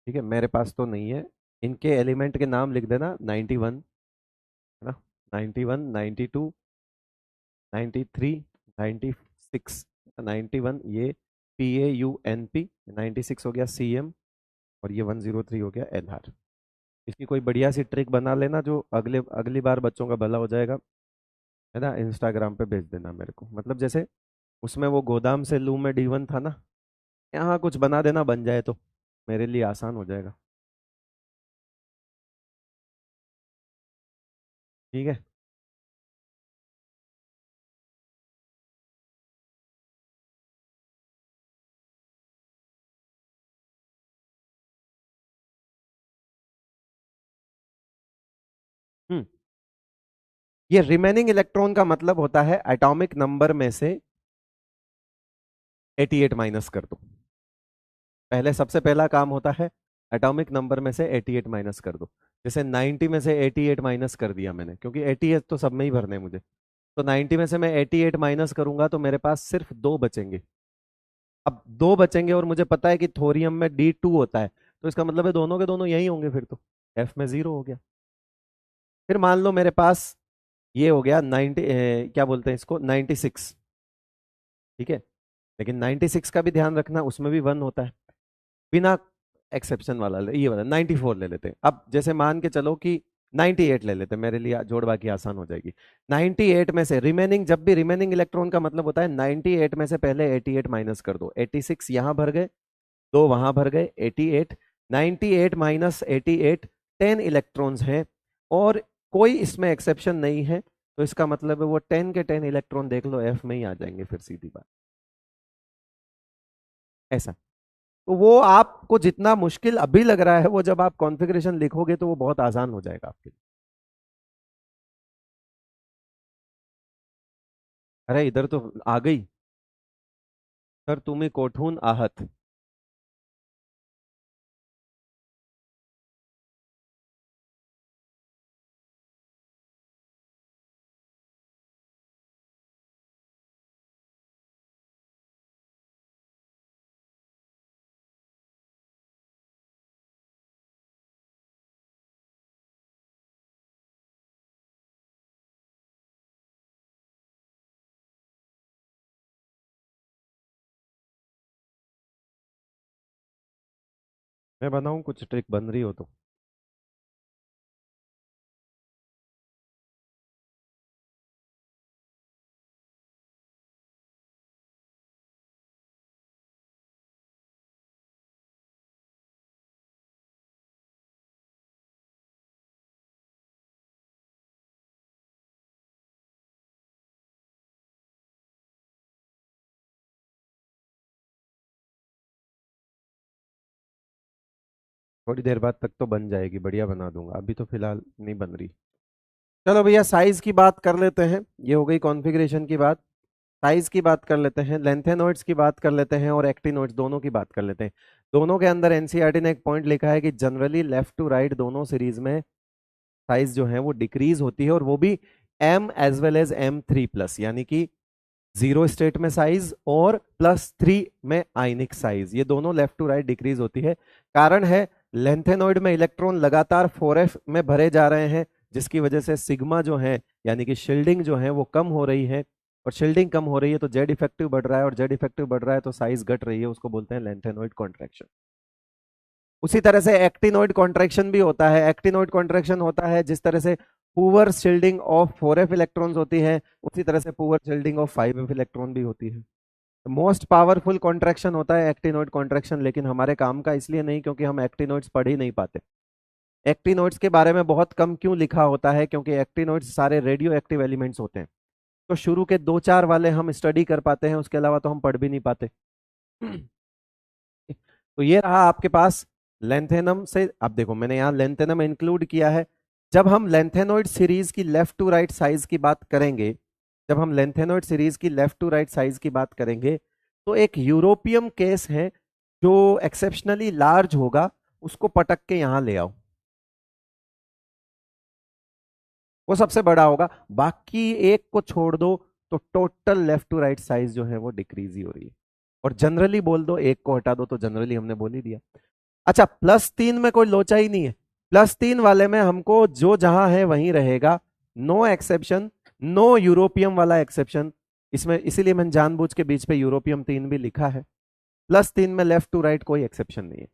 ठीक है, मेरे पास तो नहीं है। इनके एलिमेंट के नाम लिख देना, 91 है ना, 91 92 93 96, 91 ये PAUNP, 96 हो गया CM, और ये 103 हो गया LR। इसकी कोई बढ़िया सी ट्रिक बना लेना जो अगले अगली बार बच्चों का भला हो जाएगा, है ना। इंस्टाग्राम पे भेज देना मेरे को, मतलब जैसे उसमें वो गोदाम से लू में D1 था ना, यहाँ कुछ बना देना, बन जाए तो मेरे लिए आसान हो जाएगा। ठीक है। हम्म। ये रिमेनिंग इलेक्ट्रॉन का मतलब होता है एटॉमिक नंबर में से 88 माइनस कर दो। पहले सबसे पहला काम होता है एटॉमिक नंबर में से 88 माइनस कर दो। जैसे 90 में से 88 माइनस कर दिया मैंने, क्योंकि 88 तो सब में ही भरने हैं मुझे। तो 90 में से मैं 88 माइनस करूंगा तो मेरे पास सिर्फ दो बचेंगे। अब दो बचेंगे और मुझे पता है कि थोरियम में D2 होता है, तो इसका मतलब है दोनों के दोनों यही होंगे, फिर तो F में 0 हो गया। फिर मान लो मेरे पास ये हो गया 90, क्या बोलते हैं इसको, 96। ठीक है, लेकिन 96 का भी ध्यान रखना, उसमें भी 1 होता है। बिना एक्सेप्शन वाला ये वाला 94 ले लेते हैं। अब जैसे मान के चलो कि 98 ले लेते हैं, मेरे लिए जोड़ बाकी आसान हो जाएगी। 98 में से रिमेनिंग, जब भी रिमेनिंग इलेक्ट्रॉन का मतलब होता है 98 में से पहले 88 माइनस कर दो। 86 यहां भर गए, दो वहां भर गए, 88। 98 माइनस 88, 10 इलेक्ट्रॉन्स हैं, और कोई इसमें एक्सेप्शन नहीं है। तो इसका मतलब है वो 10 के 10 इलेक्ट्रॉन देख लो एफ में ही आ जाएंगे, फिर सीधी बात। ऐसा। तो वो आपको जितना मुश्किल अभी लग रहा है, वो जब आप कॉन्फ़िगरेशन लिखोगे तो वो बहुत आसान हो जाएगा आपके लिए। अरे इधर तो आ गई। सर तुम्हें कोठून आहत। मैं बनाऊं कुछ ट्रिक बन रही हो तो। थोड़ी देर बाद तक तो बन जाएगी, बढ़िया बना दूंगा, अभी तो फिलहाल नहीं बन रही। चलो भैया, साइज की बात कर लेते हैं। ये हो गई कॉन्फ़िगरेशन की बात। साइज की बात कर लेते हैं, लेंथेनॉइड्स की बात कर लेते हैं और एक्टिनॉइड्स दोनों की बात कर लेते हैं। दोनों के अंदर एनसीईआरटी ने एक पॉइंट लिखा है कि जनरली लेफ्ट टू राइट दोनों सीरीज में साइज जो है वो डिक्रीज होती है, और वो भी M as well as M3+, यानी कि जीरो स्टेट में साइज और +3 में आयनिक साइज, ये दोनों लेफ्ट टू राइट डिक्रीज होती है। कारण है, लेंथेनॉइड में इलेक्ट्रॉन लगातार 4f में भरे जा रहे हैं, जिसकी वजह से सिग्मा जो है यानी कि शील्डिंग जो है वो कम हो रही है, और शील्डिंग कम हो रही है तो जेड इफेक्टिव बढ़ रहा है, और जेड इफेक्टिव बढ़ रहा है तो साइज घट रही है, उसको बोलते हैं लेंथेनॉइड कॉन्ट्रैक्शन। उसी तरह से एक्टिनॉइड कॉन्ट्रैक्शन भी होता है। एक्टिनॉइड कॉन्ट्रैक्शन होता है जिस तरह से poor shielding of 4f electrons होती है, उसी तरह से poor shielding of 5f electron भी होती है। मोस्ट पावरफुल कॉन्ट्रैक्शन होता है एक्टिनॉइड कॉन्ट्रैक्शन, लेकिन हमारे काम का इसलिए नहीं क्योंकि हम एक्टिनॉइड्स पढ़ ही नहीं पाते। एक्टिनॉइड्स के बारे में बहुत कम क्यों लिखा होता है, क्योंकि एक्टिनॉइड्स सारे रेडियो एक्टिव एलिमेंट्स होते हैं, तो शुरू के 2-4 वाले हम स्टडी कर पाते हैं, उसके अलावा तो हम पढ़ भी नहीं पाते। तो ये रहा आपके पास लेंथेनम से। अब देखो, मैंने यहाँ लेंथेनम इंक्लूड किया है। जब हम लेंथेनॉइड सीरीज की लेफ्ट टू राइट साइज की बात करेंगे, जब हम लेंथेनॉइड सीरीज की लेफ्ट टू राइट साइज की बात करेंगे, तो एक यूरोपियम केस है जो एक्सेप्शनली लार्ज होगा, उसको पटक के यहां ले आओ, वो सबसे बड़ा होगा। बाकी एक को छोड़ दो तो total left to right size जो है वो डिक्रीज ही हो रही है। और जनरली बोल दो, एक को हटा दो तो जनरली हमने बोल ही दिया। अच्छा, +3 में कोई लोचा ही नहीं है। +3 वाले में हमको जो जहां है वहीं रहेगा, नो एक्सेप्शन, नो यूरोपियम वाला एक्सेप्शन। इसमें इसीलिए मैंने जानबूझ के बीच पे यूरोपियम 3 भी लिखा है। +3 में लेफ्ट टू राइट कोई एक्सेप्शन नहीं है।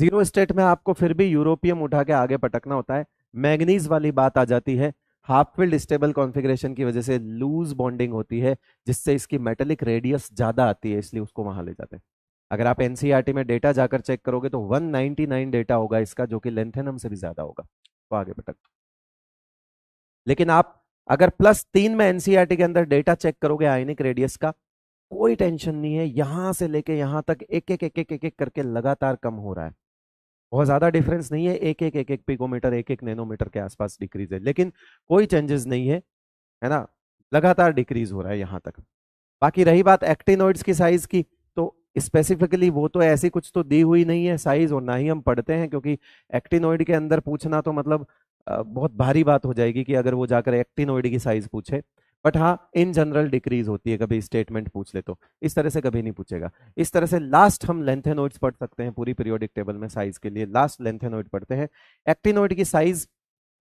जीरो स्टेट में आपको फिर भी यूरोपियम उठा के आगे पटकना होता है। मैग्नीज वाली बात आ जाती है, हाफ फील्ड स्टेबल कॉन्फ़िगरेशन की वजह से लूज बॉन्डिंग होती है, जिससे इसकी मेटेलिक रेडियस ज्यादा आती है, इसलिए उसको वहां ले जाते हैं। अगर आप एनसीईआरटी में डेटा जाकर चेक करोगे तो 199 डेटा होगा इसका, जो कि लेंथेनम से भी ज्यादा होगा, तो आगे पटक। लेकिन आप अगर +3 में एनसीईआरटी के अंदर डेटा चेक करोगे आयनिक रेडियस का, कोई टेंशन नहीं है, यहां से लेके यहां तक एक एक एक एक एक एक करके लगातार कम हो रहा है। बहुत ज्यादा डिफरेंस नहीं है, एक एक पिकोमीटर, एक एक नैनोमीटर के आसपास डिक्रीज है, लेकिन कोई चेंजेस नहीं है ना, लगातार डिक्रीज हो रहा है यहां तक। बाकी रही बात एक्टिनोइड्स की साइज की, तो स्पेसिफिकली वो तो ऐसी कुछ तो दी हुई नहीं है साइज, और ना ही हम पढ़ते हैं, क्योंकि एक्टिनोइड के अंदर पूछना तो मतलब बहुत भारी बात हो जाएगी कि अगर वो जाकर एक्टिनोइड की साइज पूछे। बट हाँ, इन जनरल डिक्रीज होती है, कभी स्टेटमेंट पूछ ले तो इस तरह से कभी नहीं पूछेगा। इस तरह से लास्ट हम लेंथेनोइड्स पढ़ सकते हैं पूरी पीरियोडिक टेबल में, साइज के लिए लास्ट लेंथेनोइड पढ़ते हैं। एक्टिनोइड की साइज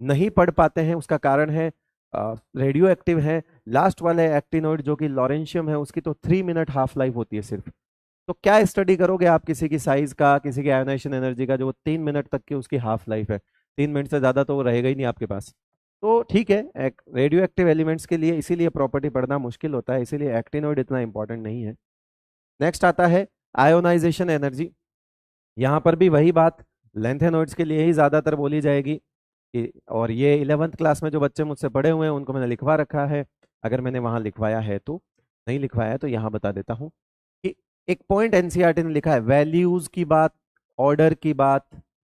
नहीं पढ़ पाते हैं, उसका कारण है रेडियो एक्टिव है। लास्ट वाले एक्टिनोइड जो कि लॉरेंशियम है, उसकी तो 3 मिनट हाफ लाइफ होती है सिर्फ। तो क्या स्टडी करोगे आप किसी की साइज का, किसी की आयोनाइजेशन एनर्जी का, जो 3 मिनट तक की उसकी हाफ लाइफ है। 3 मिनट से ज्यादा तो वो रहेगा ही नहीं आपके पास। तो ठीक है, एक रेडियो एक्टिव एलिमेंट्स के लिए इसीलिए प्रॉपर्टी पढ़ना मुश्किल होता है, इसीलिए एक्टिनोइड इतना इंपॉर्टेंट नहीं है। नेक्स्ट आता है आयोनाइजेशन एनर्जी। यहाँ पर भी वही बात लेंथेनोइड्स के लिए ही ज्यादातर बोली जाएगी और ये 11th क्लास में जो बच्चे मुझसे पढ़े हुए हैं उनको मैंने लिखवा रखा है। अगर मैंने वहां लिखवाया है तो, नहीं लिखवाया है तो यहाँ बता देता हूँ कि एक पॉइंट एनसीईआरटी ने लिखा है, वैल्यूज की बात, ऑर्डर की बात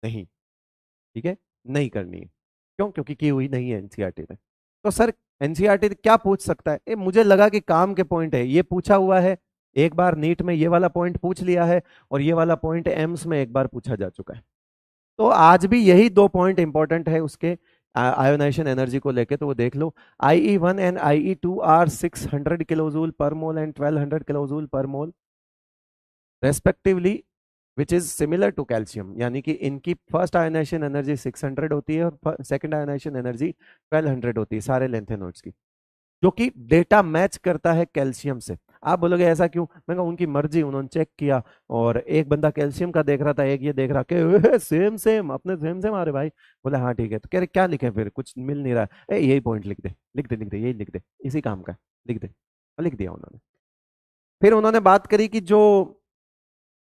नहीं, ठीक है, नहीं करनी है। क्यों? क्योंकि की हुई नहीं है एनसीईआरटी ने। तो सर, एनसीईआरटी क्या पूछ सकता है? मुझे लगा कि काम के पॉइंट है, ये पूछा हुआ है एक बार नीट में, ये वाला पॉइंट पूछ लिया है, और ये वाला पॉइंट एम्स में एक बार पूछा जा चुका है। तो आज भी यही 2 पॉइंट इंपॉर्टेंट है उसके आयोनाइजेशन एनर्जी को लेके, तो वो देख लो। IE1 and IE2 are 600 kilojoule per mole and 1200 kilojoule per mole respectively, which is similar to calcium, यानी कि इनकी फर्स्ट आयोनाइजेशन एनर्जी 600 होती है और सेकंड आयोनाइजेशन एनर्जी 1200 होती है सारे लेंथेनोइड्स की, जो कि डेटा मैच करता है कैल्शियम से। आप बोलोगे ऐसा क्यों, मैं कहा उनकी मर्जी, उन्होंने चेक किया और एक बंदा कैल्शियम का देख रहा था, एक ये देख रहा कि सेम सेम अपने सेम सेम आ रहे भाई। बोला हाँ ठीक है, तो कह रहे क्या लिखे फिर, कुछ मिल नहीं रहा है, यही पॉइंट लिख दे लिख दे लिख दे, यही लिख दे, इसी काम का लिख दे। और लिख दिया उन्होंने। फिर उन्होंने बात करी कि जो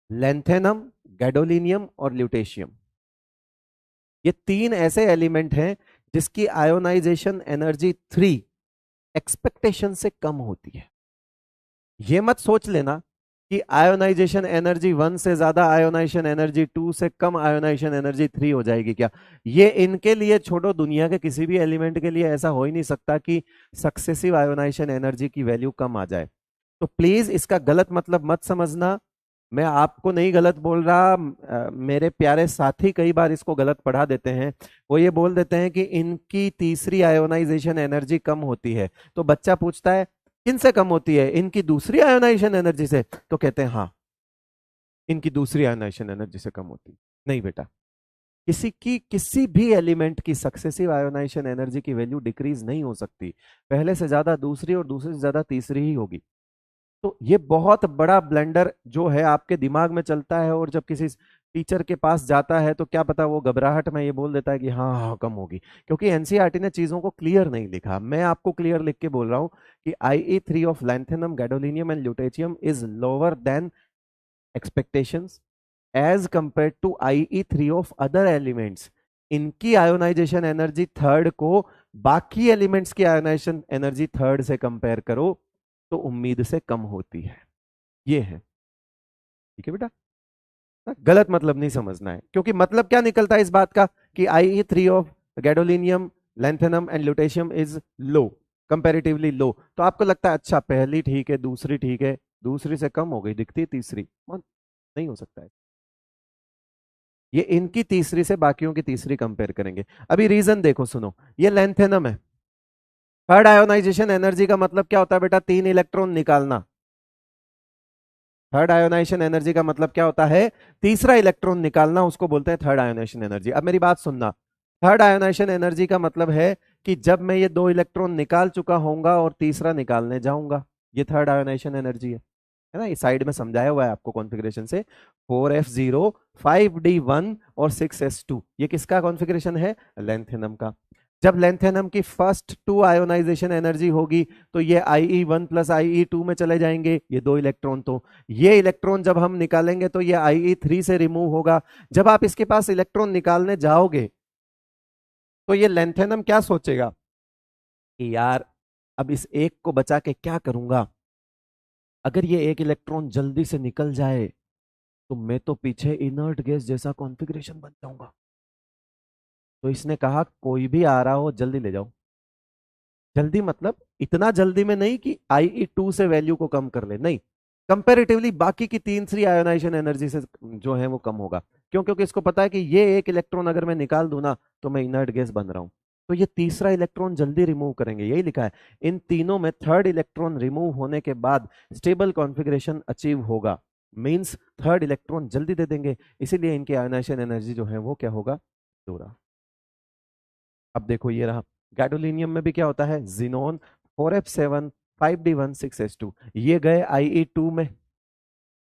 लैंथेनम, गैडोलिनियम और ल्यूटेशियम, ये तीन ऐसे एलिमेंट हैं जिसकी आयोनाइजेशन एनर्जी 3 एक्सपेक्टेशन से कम होती है। ये मत सोच लेना कि आयोनाइजेशन एनर्जी 1 से ज्यादा, आयोनाइजेशन एनर्जी 2 से कम, आयोनाइजेशन एनर्जी 3 हो जाएगी क्या। ये इनके लिए छोड़ो, दुनिया के किसी भी एलिमेंट के लिए ऐसा हो ही नहीं सकता कि सक्सेसिव आयोनाइजेशन एनर्जी की वैल्यू कम आ जाए। तो प्लीज इसका गलत मतलब मत समझना, मैं आपको नहीं गलत बोल रहा, मेरे प्यारे साथी कई बार इसको गलत पढ़ा देते हैं। वो ये बोल देते हैं कि इनकी तीसरी आयोनाइजेशन एनर्जी कम होती है। तो बच्चा पूछता है किन से कम होती है, इनकी दूसरी आयोनाइजेशन एनर्जी से, तो कहते हैं हाँ इनकी दूसरी आयोनाइजेशन एनर्जी से कम होती है। नहीं बेटा, किसी भी एलिमेंट की सक्सेसिव आयोनाइजेशन एनर्जी की वैल्यू डिक्रीज नहीं हो सकती, पहले से ज्यादा दूसरी और दूसरी से ज्यादा तीसरी ही होगी। तो ये बहुत बड़ा ब्लेंडर जो है आपके दिमाग में चलता है, और जब किसी टीचर के पास जाता है तो क्या पता वो घबराहट में ये बोल देता है कि हाँ हाँ कम होगी, क्योंकि एनसीईआरटी ने चीजों को क्लियर नहीं लिखा। मैं आपको क्लियर लिख के बोल रहा हूं कि IE3 of lanthanum, gadolinium and lutetium is lower than expectations as compare to IE3 of other elements. इनकी आयोनाइजेशन एनर्जी थर्ड को बाकी एलिमेंट्स की आयोनाइजेशन एनर्जी थर्ड से कंपेयर करो तो उम्मीद से कम होती है। ये है, ठीक है बेटा। गलत मतलब नहीं समझना है, क्योंकि मतलब क्या निकलता है इस बात का कि IE3 of gadolinium, lanthanum and lutetium is low, comparatively low. तो आपको लगता है अच्छा पहली ठीक है, दूसरी ठीक है, दूसरी से कम हो गई दिखती है तीसरी, नहीं हो सकता है। ये इनकी तीसरी से बाकियों की तीसरी कंपेयर करेंगे। अभी रीजन देखो, सुनो, ये लैंथेनम है। थर्ड आयोनाइजेशन एनर्जी का मतलब क्या होता है बेटा, 3 इलेक्ट्रॉन निकालना। थर्ड आयोनाइजेशन एनर्जी का मतलब क्या होता है, तीसरा इलेक्ट्रॉन निकालना, उसको बोलते हैं थर्ड आयोनाइजेशन एनर्जी। अब मेरी बात सुनना, थर्ड आयोनाइजेशन एनर्जी का मतलब है कि जब मैं ये 2 इलेक्ट्रॉन निकाल चुका होऊंगा और तीसरा निकालने जाऊंगा, ये थर्ड आयोनाइजेशन एनर्जी है ना। ये साइड में समझाया हुआ है आपको कॉन्फ़िगरेशन से, 4f0, 5d1 और 6s2, ये किसका कॉन्फ़िगरेशन है, लैंथेनम का। जब लैंथेनम की फर्स्ट 2 आयोनाइजेशन एनर्जी होगी तो ये IE1 प्लस IE2 में चले जाएंगे, ये 2 इलेक्ट्रॉन। तो ये इलेक्ट्रॉन जब हम निकालेंगे तो ये IE3 से रिमूव होगा। जब आप इसके पास इलेक्ट्रॉन निकालने जाओगे तो ये लैंथेनम क्या सोचेगा कि यार अब इस एक को बचा के क्या करूंगा, अगर ये एक इलेक्ट्रॉन जल्दी से निकल जाए तो मैं तो पीछे इनर्ट गैस जैसा कॉन्फ़िगरेशन बन जाऊंगा। तो इसने कहा कोई भी आ रहा हो जल्दी ले जाओ। जल्दी मतलब इतना जल्दी में नहीं कि IE2 से वैल्यू को कम कर ले, नहीं, कंपैरेटिवली बाकी की तीसरी आयोनाइजेशन एनर्जी से जो है वो कम होगा। क्यों, क्योंकि इसको पता है कि ये एक इलेक्ट्रॉन अगर मैं निकाल दूं ना तो मैं इनर्ट गैस बन रहा हूं, तो ये तीसरा इलेक्ट्रॉन जल्दी रिमूव करेंगे। यही लिखा है, इन तीनों में थर्ड इलेक्ट्रॉन रिमूव होने के बाद स्टेबल कॉन्फ़िगरेशन अचीव होगा, मींस थर्ड इलेक्ट्रॉन जल्दी दे देंगे, इसीलिए इनकी आयोनाइजेशन एनर्जी जो है वो क्या होगा, दो रहा। अब देखो ये रहा, गैडोलिनियम में भी क्या होता है, जिनोन, 4f7, 5d1, 6s2, ये गए IE2 में।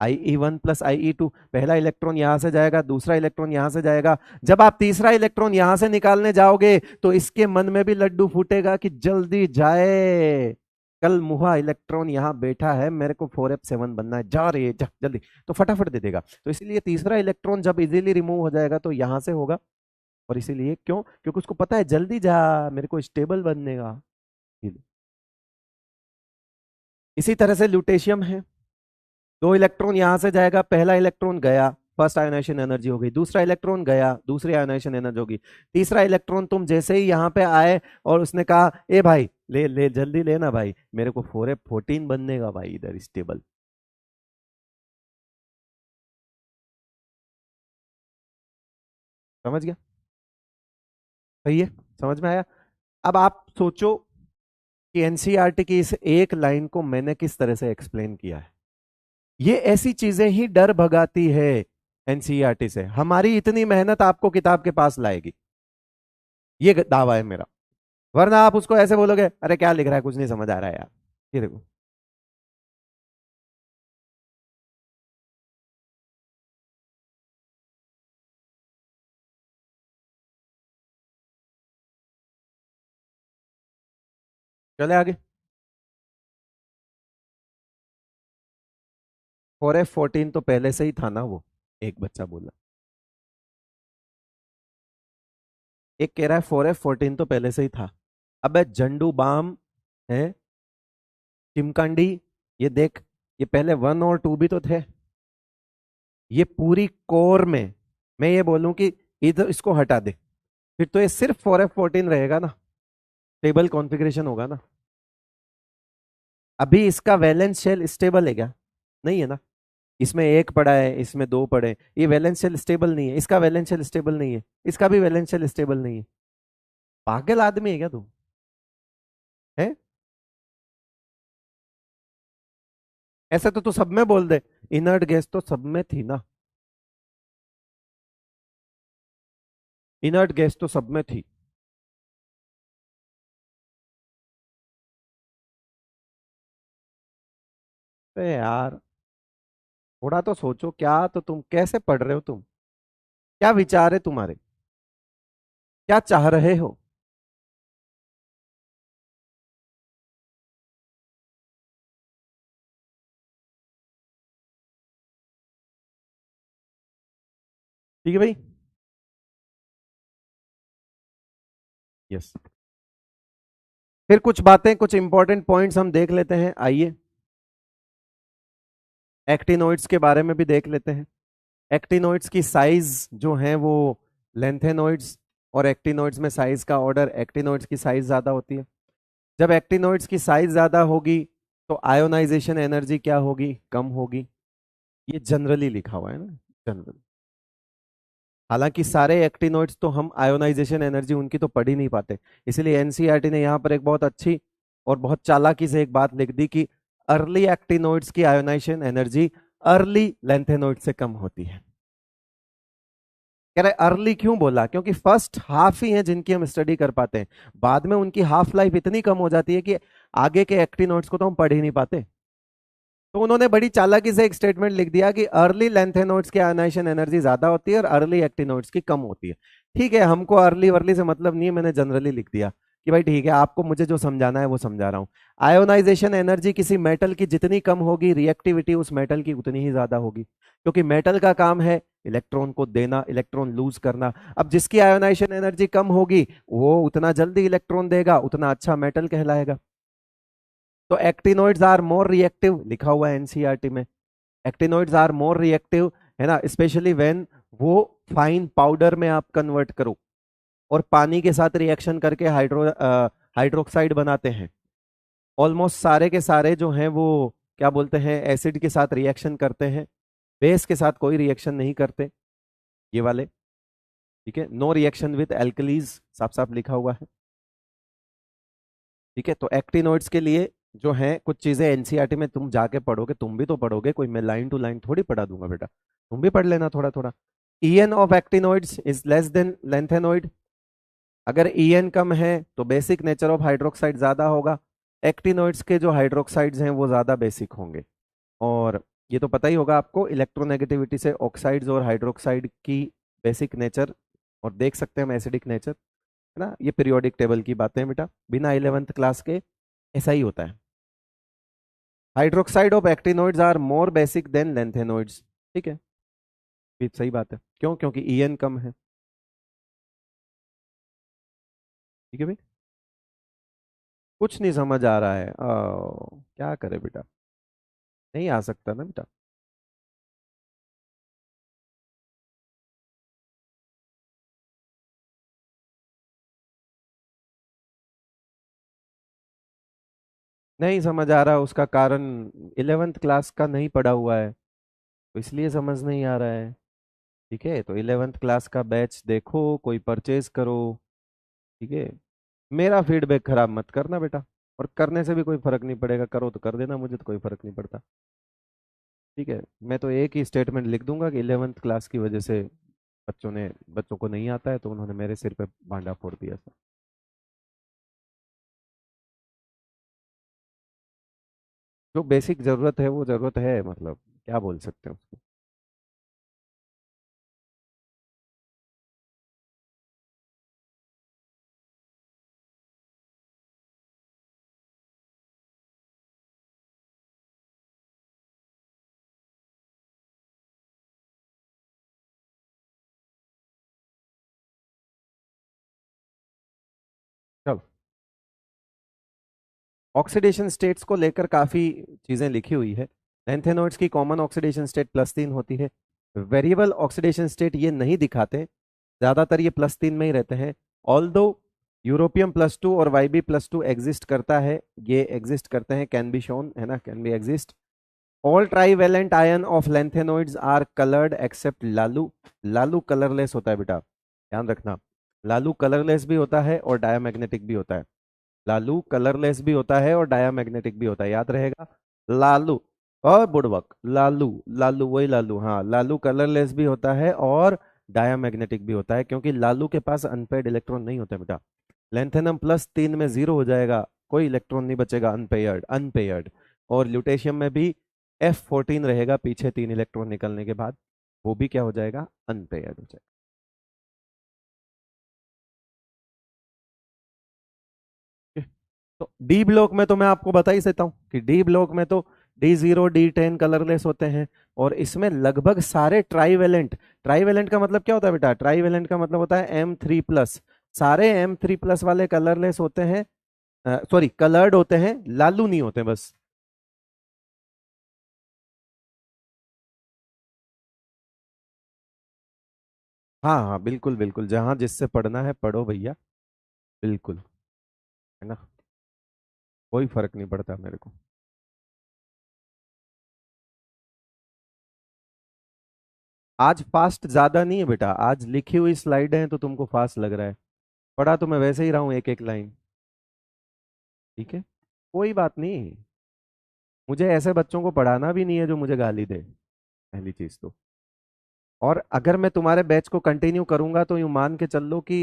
IE1 प्लस IE2, पहला इलेक्ट्रॉन यहां से जाएगा, दूसरा इलेक्ट्रॉन यहां से जाएगा। जब आप तीसरा इलेक्ट्रॉन यहां से निकालने जाओगे तो इसके मन में भी लड्डू फूटेगा कि जल्दी जाए, कल मुहा इलेक्ट्रॉन यहां बैठा है, मेरे को 4f7 बनना है, जा रही है, जा जल्दी, तो फटाफट दे देगा। तो इसीलिए तीसरा इलेक्ट्रॉन जब इजीली रिमूव हो जाएगा तो यहां से होगा, और इसीलिए क्यों, क्योंकि उसको पता है जल्दी जा, मेरे को स्टेबल बनने का। इसी तरह से ल्यूटेशियम है, 2 इलेक्ट्रॉन यहां से जाएगा, पहला इलेक्ट्रॉन गया, फर्स्ट आयोनाइजेशन एनर्जी हो गई, दूसरा इलेक्ट्रॉन गया, दूसरी आयोनाइजेशन एनर्जी होगी, तीसरा इलेक्ट्रॉन तुम जैसे ही यहां पे आए और उसने कहा ए भाई ले ले जल्दी लेना भाई, मेरे को 4f14 बनने का भाई इधर स्टेबल। समझ गया, सही है, समझ में आया। अब आप सोचो कि एनसीईआरटी की इस एक लाइन को मैंने किस तरह से एक्सप्लेन किया है। ये ऐसी चीजें ही डर भगाती है एनसीईआरटी से, हमारी इतनी मेहनत आपको किताब के पास लाएगी, ये दावा है मेरा। वरना आप उसको ऐसे बोलोगे अरे क्या लिख रहा है, कुछ नहीं समझ आ रहा है यार, ये देखो। चले आगे। 4F14 तो पहले से ही था ना वो, एक बच्चा बोला। एक कह रहा है 4F14 तो पहले से ही था। अबे झंडू बाम है, चिमकांडी, ये देख, ये पहले 1 और 2 भी तो थे। ये पूरी कोर में मैं ये बोलूं कि इधर इसको हटा दे, फिर तो ये सिर्फ 4F14 रहेगा ना, स्टेबल कॉन्फ़िगरेशन होगा ना। अभी इसका वैलेंस शेल स्टेबल है क्या? नहीं है ना। इसमें एक पड़ा है, इसमें दो पड़े हैं। ये वैलेंस शेल स्टेबल नहीं है, इसका वैलेंस शेल स्टेबल नहीं है, इसका भी वैलेंस शेल स्टेबल नहीं है। पागल आदमी है क्या तू? है? ऐसा तो तू सब में बोल दे, इनर्ट गैस तो सब में थी ना, इनर्ट गैस तो सब में थी। अरे यार, थोड़ा तो सोचो, क्या तो तुम कैसे पढ़ रहे हो तुम? क्या विचार है तुम्हारे? क्या चाह रहे हो? ठीक है भाई। यस। फिर कुछ बातें, कुछ इंपॉर्टेंट पॉइंट्स हम देख लेते हैं, आइए। एक्टिनोइड्स के बारे में भी देख लेते हैं। एक्टिनोइड्स की साइज जो है वो लेंथेनोइड्स और एक्टिनोइड्स में साइज का ऑर्डर, एक्टिनोइड्स की साइज ज्यादा होती है। जब एक्टिनोइड्स की साइज ज्यादा होगी तो आयोनाइजेशन एनर्जी क्या होगी? कम होगी। ये जनरली लिखा हुआ है ना, जनरल। हालांकि सारे एक्टिनोइड्स तो हम आयोनाइजेशन एनर्जी उनकी तो पढ़ ही नहीं पाते। इसलिए एनसीईआरटी ने यहाँ पर एक बहुत अच्छी और बहुत चालाकी से एक बात लिख दी कि अर्ली एक्टिनोइड्स की आयोनाइजेशन एनर्जी अर्ली लेंथेनोइड से कम होती है। कह रहे अर्ली क्यों बोला? क्योंकि फर्स्ट हाफ ही है जिनकी हम स्टडी कर पाते हैं, बाद में उनकी हाफ लाइफ इतनी कम हो जाती है कि आगे के एक्टिनोइड्स को तो हम पढ़ ही नहीं पाते। तो उन्होंने बड़ी चालाकी से एक स्टेटमेंट लिख दिया कि अर्ली लेंथेनोइड्स की आयनाइजेशन एनर्जी ज्यादा होती है और अर्ली एक्टिनोइड्स की कम होती है। ठीक है, हमको अर्ली वर्ली से मतलब नहीं है, मैंने जनरली लिख दिया कि भाई ठीक है, आपको मुझे जो समझाना है वो समझा रहा हूं। आयोनाइजेशन एनर्जी किसी मेटल की जितनी कम होगी, रिएक्टिविटी उस मेटल की उतनी ही ज्यादा होगी, क्योंकि मेटल का काम है इलेक्ट्रॉन को देना, इलेक्ट्रॉन लूज करना। अब जिसकी आयोनाइजेशन एनर्जी कम होगी वो उतना जल्दी इलेक्ट्रॉन देगा, उतना अच्छा मेटल कहलाएगा। तो एक्टिनोइड्स आर मोर रिएक्टिव, लिखा हुआ है एनसीईआरटी में। एक्टिनोइड्स आर मोर रिएक्टिव, है ना, स्पेशली व्हेन वो फाइन पाउडर में आप कन्वर्ट करो और पानी के साथ रिएक्शन करके हाइड्रोक्साइड बनाते हैं। ऑलमोस्ट सारे के सारे जो हैं वो क्या बोलते हैं, एसिड के साथ रिएक्शन करते हैं, बेस के साथ कोई रिएक्शन नहीं करते, ये वाले। ठीक है, नो रिएक्शन विद एल्कलीज, साफ साफ लिखा हुआ है। ठीक है, तो एक्टिनोइड्स के लिए जो है कुछ चीजें एनसीईआरटी में तुम जाके पढ़ोगे, तुम भी तो पढ़ोगे, कोई मैं लाइन टू लाइन थोड़ी पढ़ा दूंगा बेटा, तुम भी पढ़ लेना थोड़ा थोड़ा। EN of actinoids is less than lanthanoid. अगर ईएन कम है तो बेसिक नेचर ऑफ हाइड्रोक्साइड ज्यादा होगा। एक्टिनोइड्स के जो हाइड्रोक्साइड्स हैं वो ज्यादा बेसिक होंगे। और ये तो पता ही होगा आपको, इलेक्ट्रोनेगेटिविटी से ऑक्साइड्स और हाइड्रोक्साइड की बेसिक नेचर और देख सकते हैं हम एसिडिक नेचर, है ना। ये पीरियोडिक टेबल की बातें हैं बेटा, बिना 11th क्लास के ऐसा ही होता है। Hydroxide of actinoids are more basic than lanthanoids. ठीक है, ये सही बात है, क्यों? क्योंकि ईएन कम है। ठीक है भाई। कुछ नहीं समझ आ रहा है, क्या करे बेटा, नहीं आ सकता ना बेटा। नहीं समझ आ रहा, उसका कारण 11th क्लास का नहीं पढ़ा हुआ है, तो इसलिए समझ नहीं आ रहा है। ठीक है, तो 11th क्लास का बैच देखो, कोई परचेज करो। ठीक है, मेरा फीडबैक खराब मत करना बेटा, और करने से भी कोई फर्क नहीं पड़ेगा, करो तो कर देना, मुझे तो कोई फर्क नहीं पड़ता। ठीक है, मैं तो एक ही स्टेटमेंट लिख दूंगा कि 11th क्लास की वजह से बच्चों को नहीं आता है, तो उन्होंने मेरे सिर पे भांडा फोड़ दिया था। जो बेसिक जरूरत है वो जरूरत है, मतलब क्या बोल सकते हैं उसको। ऑक्सीडेशन स्टेट्स को लेकर काफी चीजें लिखी हुई है। लैंथेनॉइड्स की कॉमन ऑक्सीडेशन स्टेट +3 होती है। वेरिएबल ऑक्सीडेशन स्टेट ये नहीं दिखाते, ज्यादातर ये +3 में ही रहते हैं। ऑल्दो यूरोपियम +2 और YB+2 एग्जिस्ट करता है, ये एग्जिस्ट करते हैं, कैन बी शोन है ना, can be exist. All trivalent ion of lanthanoids are coloured except लालू। लालू कलरलेस होता है बेटा, ध्यान रखना। लालू कलरलेस भी होता है और डायामैग्नेटिक भी होता है। लालू कलरलेस भी होता है और डायामैग्नेटिक भी होता है, याद रहेगा। लालू और बुड़बक, लालू लालू वही लालू, हाँ लालू कलरलेस भी होता है और डायामैग्नेटिक भी होता है, क्योंकि लालू के पास अनपेयर्ड इलेक्ट्रॉन नहीं होते बेटा। लेंथेनम +3 में 0 हो जाएगा, कोई इलेक्ट्रॉन नहीं बचेगा, अनपेयर्ड अनपेयर्ड। और ल्यूटेशियम में भी F14 रहेगा पीछे 3 इलेक्ट्रॉन निकलने के बाद, वो भी क्या हो जाएगा, अनपेयर्ड हो जाएगा। तो डी ब्लॉक में तो मैं आपको बता ही देता हूँ कि डी ब्लॉक में तो D0 D10 कलरलेस होते हैं, और इसमें लगभग सारे ट्राईवेलेंट। ट्राईवेलेंट का मतलब क्या होता है बेटा, ट्राईवेलेंट का मतलब होता है M3+। सारे M3+ वाले कलरलेस होते हैं, सॉरी कलर्ड होते हैं, लालू नहीं होते बस। हाँ हाँ बिल्कुल बिल्कुल, जहां जिससे पढ़ना है पढ़ो भैया, बिल्कुल, है ना, कोई फर्क नहीं पड़ता मेरे को। आज फास्ट ज्यादा नहीं है बेटा, आज लिखी हुई स्लाइड है तो तुमको फास्ट लग रहा है, पढ़ा तो मैं वैसे ही रहा हूँ एक एक लाइन। ठीक है, कोई बात नहीं, मुझे ऐसे बच्चों को पढ़ाना भी नहीं है जो मुझे गाली दे, पहली चीज तो। और अगर मैं तुम्हारे बैच को कंटिन्यू करूंगा तो यूं मान के चल लो कि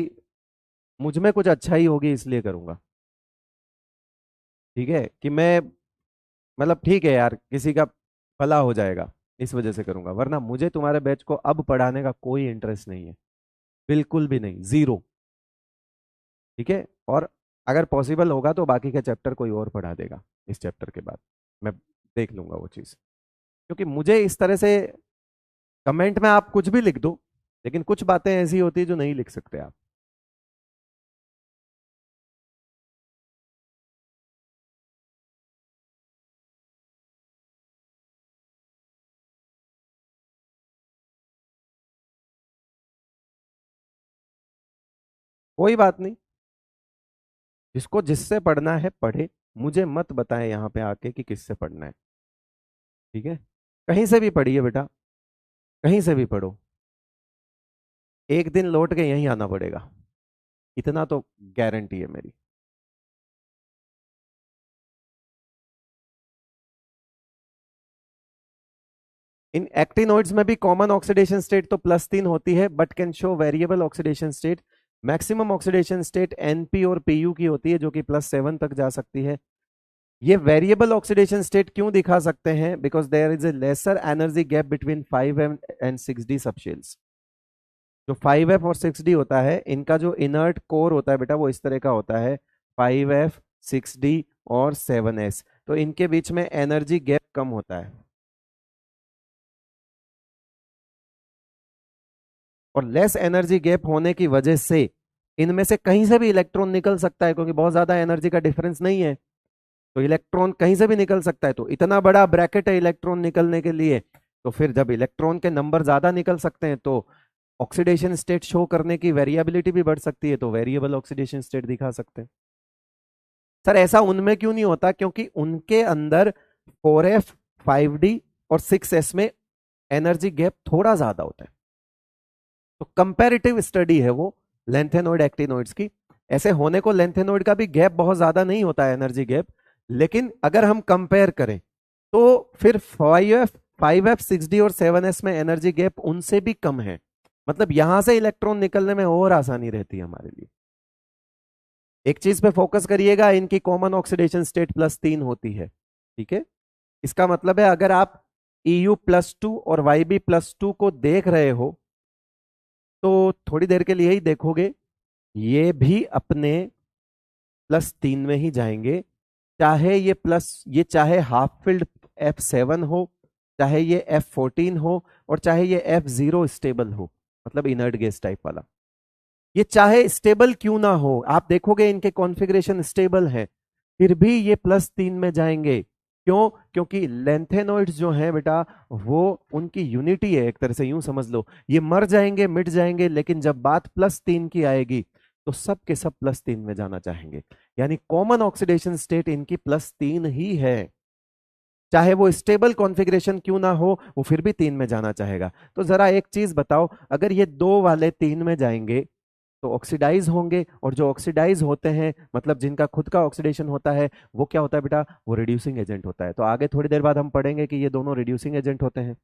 मुझ में कुछ अच्छा ही होगी, इसलिए करूंगा। ठीक है कि मैं, मतलब ठीक है यार, किसी का भला हो जाएगा, इस वजह से करूंगा, वरना मुझे तुम्हारे बैच को अब पढ़ाने का कोई इंटरेस्ट नहीं है, बिल्कुल भी नहीं, जीरो। ठीक है, और अगर पॉसिबल होगा तो बाकी के चैप्टर कोई और पढ़ा देगा इस चैप्टर के बाद, मैं देख लूंगा वो चीज़। क्योंकि मुझे इस तरह से, कमेंट में आप कुछ भी लिख दो, लेकिन कुछ बातें ऐसी होती है जो नहीं लिख सकते आप। कोई बात नहीं, जिसको जिससे पढ़ना है पढ़े, मुझे मत बताएं यहाँ पे आके कि किससे पढ़ना है। ठीक है, कहीं से भी पढ़िए बेटा, कहीं से भी पढ़ो, एक दिन लौट के यहीं आना पड़ेगा, इतना तो गारंटी है मेरी। इन एक्टिनोइड्स में भी कॉमन ऑक्सीडेशन स्टेट तो +3 होती है, but can show variable oxidation state. Maximum oxidation state NP और PU की होती है, जो कि +7 तक जा सकती है। ये वेरिएबल ऑक्सीडेशन स्टेट क्यों दिखा सकते हैं, because there is a lesser energy gap between 5F and 6D subshells. जो 5F और 6D होता है, इनका जो इनर्ट कोर होता है बेटा, वो इस तरह का होता है, 5F 6D और 7S, तो इनके बीच में एनर्जी गैप कम होता है। और लेस एनर्जी गैप होने की वजह से इनमें से कहीं से भी इलेक्ट्रॉन निकल सकता है, क्योंकि बहुत ज्यादा एनर्जी का डिफरेंस नहीं है, तो इलेक्ट्रॉन कहीं से भी निकल सकता है। तो इतना बड़ा ब्रैकेट है इलेक्ट्रॉन निकलने के लिए, तो फिर जब इलेक्ट्रॉन के नंबर ज्यादा निकल सकते हैं तो ऑक्सीडेशन स्टेट शो करने की वेरिएबिलिटी भी बढ़ सकती है, तो वेरिएबल ऑक्सीडेशन स्टेट दिखा सकते हैं। सर ऐसा उनमें क्यों नहीं होता, क्योंकि उनके अंदर 4F 5D और 6S में एनर्जी गैप थोड़ा ज्यादा होता है, तो कंपैरेटिव स्टडी है वो लेंथेनोइड एक्टिनोइड्स की। ऐसे होने को लेंथेनोइड का भी गैप बहुत ज्यादा नहीं होता है एनर्जी गैप, लेकिन अगर हम कंपेयर करें तो फिर 5F 6D और 7S में एनर्जी गैप उनसे भी कम है, मतलब यहां से इलेक्ट्रॉन निकलने में और आसानी रहती है हमारे लिए। एक चीज पे फोकस करिएगा, इनकी कॉमन ऑक्सीडेशन स्टेट +3 होती है। ठीक है, इसका मतलब है अगर आप EU+2 और YB+2 को देख रहे हो तो थोड़ी देर के लिए ही देखोगे, ये भी अपने +3 में ही जाएंगे, चाहे ये चाहे हाफ फिल्ड F7 हो, चाहे ये F14 हो, और चाहे ये F0 स्टेबल हो, मतलब इनर्ट गैस टाइप वाला। ये चाहे स्टेबल क्यों ना हो, आप देखोगे इनके कॉन्फ़िगरेशन स्टेबल है, फिर भी ये +3 में जाएंगे। क्यों? क्योंकि लेंथेनॉइड्स जो हैं बेटा, वो उनकी यूनिटी है, एक तरह से यूं समझ लो। ये मर जाएंगे, मिट जाएंगे, लेकिन जब बात +3 की आएगी तो सब के सब +3 में जाना चाहेंगे। यानी कॉमन ऑक्सीडेशन स्टेट इनकी +3 ही है। चाहे वो स्टेबल कॉन्फ़िगरेशन क्यों ना हो, वो फिर भी 3 में जाना चाहेगा। तो जरा एक चीज बताओ, अगर ये 2 वाले 3 में जाएंगे तो ऑक्सीडाइज होंगे, और जो ऑक्सीडाइज होते हैं मतलब जिनका खुद का ऑक्सीडेशन होता है, वो क्या होता है बेटा? वो रिड्यूसिंग एजेंट होता है। तो आगे थोड़ी देर बाद हम पढ़ेंगे कि ये दोनों रिड्यूसिंग एजेंट होते हैं।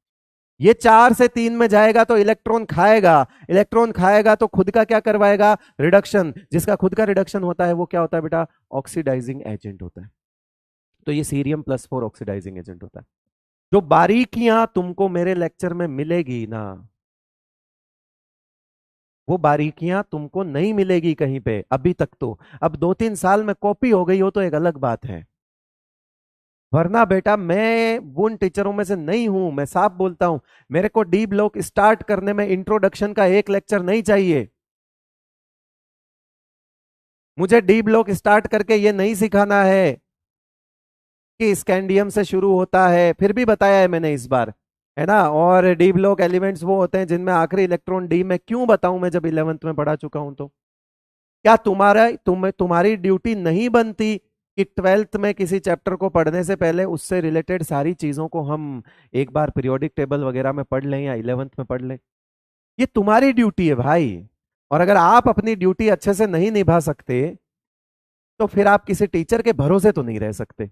ये 4 से 3 में जाएगा तो इलेक्ट्रॉन खाएगा, इलेक्ट्रॉन खाएगा तो खुद का क्या करवाएगा? रिडक्शन। जिसका खुद का रिडक्शन होता है वो क्या होता है बेटा? ऑक्सीडाइजिंग एजेंट होता है। तो ये सीरियम +4 ऑक्सीडाइजिंग एजेंट होता है। जो बारीकियां तुमको मेरे लेक्चर में मिलेगी ना, वो बारीकियां तुमको नहीं मिलेगी कहीं पे अभी तक। तो अब 2-3 साल में कॉपी हो गई हो तो एक अलग बात है, वरना बेटा मैं उन टीचरों में से नहीं हूं। मैं साफ बोलता हूं, मेरे को डी ब्लॉक स्टार्ट करने में इंट्रोडक्शन का एक लेक्चर नहीं चाहिए। मुझे डी ब्लॉक स्टार्ट करके ये नहीं सिखाना है कि स्कैंडियम से शुरू होता है, फिर भी बताया है मैंने इस बार, है ना। और डी ब्लॉक एलिमेंट्स वो होते हैं जिनमें आखिरी इलेक्ट्रॉन डी। में क्यों बताऊं? मैं जब 11th में पढ़ा चुका हूं तो क्या तुम्हारी ड्यूटी नहीं बनती कि 12th में किसी चैप्टर को पढ़ने से पहले उससे रिलेटेड सारी चीजों को हम एक बार पीरियोडिक टेबल वगैरह में पढ़ लें या 11th में पढ़ लें? ये तुम्हारी ड्यूटी है भाई। और अगर आप अपनी ड्यूटी अच्छे से नहीं निभा सकते तो फिर आप किसी टीचर के भरोसे तो नहीं रह सकते।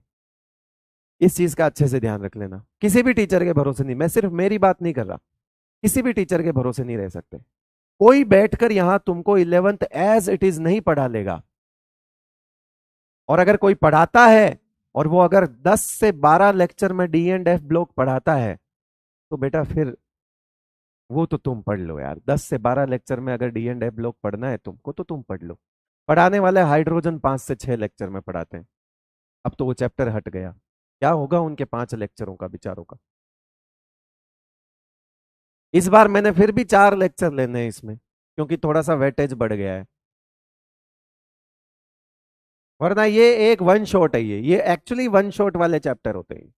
इस चीज का अच्छे से ध्यान रख लेना। किसी भी टीचर के भरोसे नहीं, मैं सिर्फ मेरी बात नहीं कर रहा, किसी भी टीचर के भरोसे नहीं रह सकते। कोई बैठकर यहां तुमको 11th एज इट इज नहीं पढ़ा लेगा। और अगर कोई पढ़ाता है और वो अगर 10 से 12 लेक्चर में डी एंड एफ ब्लॉक पढ़ाता है, तो बेटा फिर वो तो तुम पढ़ लो यार। 10 से 12 लेक्चर में अगर डी एंड एफ ब्लॉक पढ़ना है तुमको तो तुम पढ़ लो। पढ़ाने वाले हाइड्रोजन 5 से 6 लेक्चर में पढ़ाते हैं। अब तो वो चैप्टर हट गया, क्या होगा उनके 5 लेक्चरों का बेचारों का। इस बार मैंने फिर भी 4 लेक्चर लेने हैं इसमें, क्योंकि थोड़ा सा वेटेज बढ़ गया है। वरना ये एक वन शॉट है, ये एक्चुअली वन शॉट वाले चैप्टर होते हैं।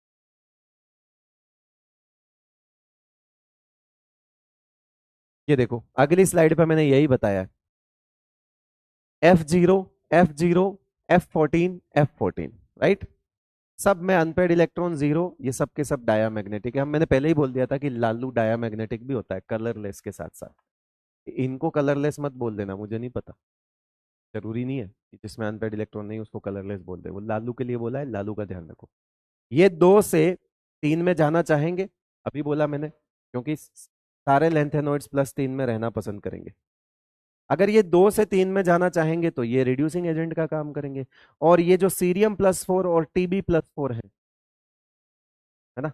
ये देखो अगली स्लाइड पे मैंने यही बताया। F0, F0, F14, right. सब में अनपेड इलेक्ट्रॉन 0, ये सब के सब डायामैग्नेटिक है। हम मैंने पहले ही बोल दिया था कि लालू डायामैग्नेटिक भी होता है कलरलेस के साथ साथ। इनको कलरलेस मत बोल देना, मुझे नहीं पता, जरूरी नहीं है कि जिसमें अनपेड इलेक्ट्रॉन नहीं उसको कलरलेस बोल दे। वो लालू के लिए बोला है, लालू का ध्यान रखो। ये 2 से 3 में जाना चाहेंगे, अभी बोला मैंने, क्योंकि सारे लेंथेनॉइड्स +3 में रहना पसंद करेंगे। अगर ये 2 से 3 में जाना चाहेंगे तो ये रिड्यूसिंग एजेंट का काम करेंगे। और ये जो सीरियम +4 और TB+4 है ना,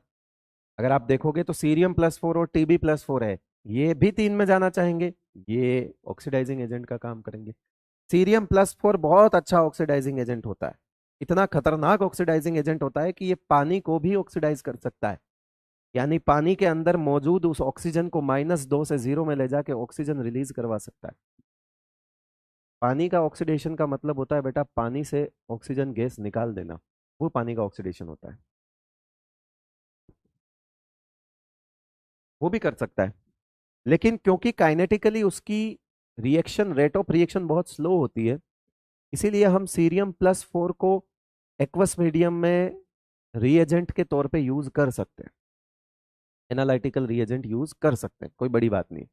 अगर आप देखोगे तो सीरियम +4 और TB+4 है, ये भी 3 में जाना चाहेंगे, ये ऑक्सीडाइजिंग एजेंट का काम करेंगे। सीरियम +4 बहुत अच्छा ऑक्सीडाइजिंग एजेंट होता है, इतना खतरनाक ऑक्सीडाइजिंग एजेंट होता है कि ये पानी को भी ऑक्सीडाइज कर सकता है। यानी पानी के अंदर मौजूद उस ऑक्सीजन को -2 से 0 में ले जाके ऑक्सीजन रिलीज करवा सकता है। पानी का ऑक्सीडेशन का मतलब होता है बेटा पानी से ऑक्सीजन गैस निकाल देना, वो पानी का ऑक्सीडेशन होता है। वो भी कर सकता है, लेकिन क्योंकि काइनेटिकली उसकी रिएक्शन, रेट ऑफ रिएक्शन बहुत स्लो होती है, इसीलिए हम सीरियम +4 को एक्वस मीडियम में रीएजेंट के तौर पे यूज कर सकते हैं, एनालिटिकल रीएजेंट यूज कर सकते हैं, कोई बड़ी बात नहीं।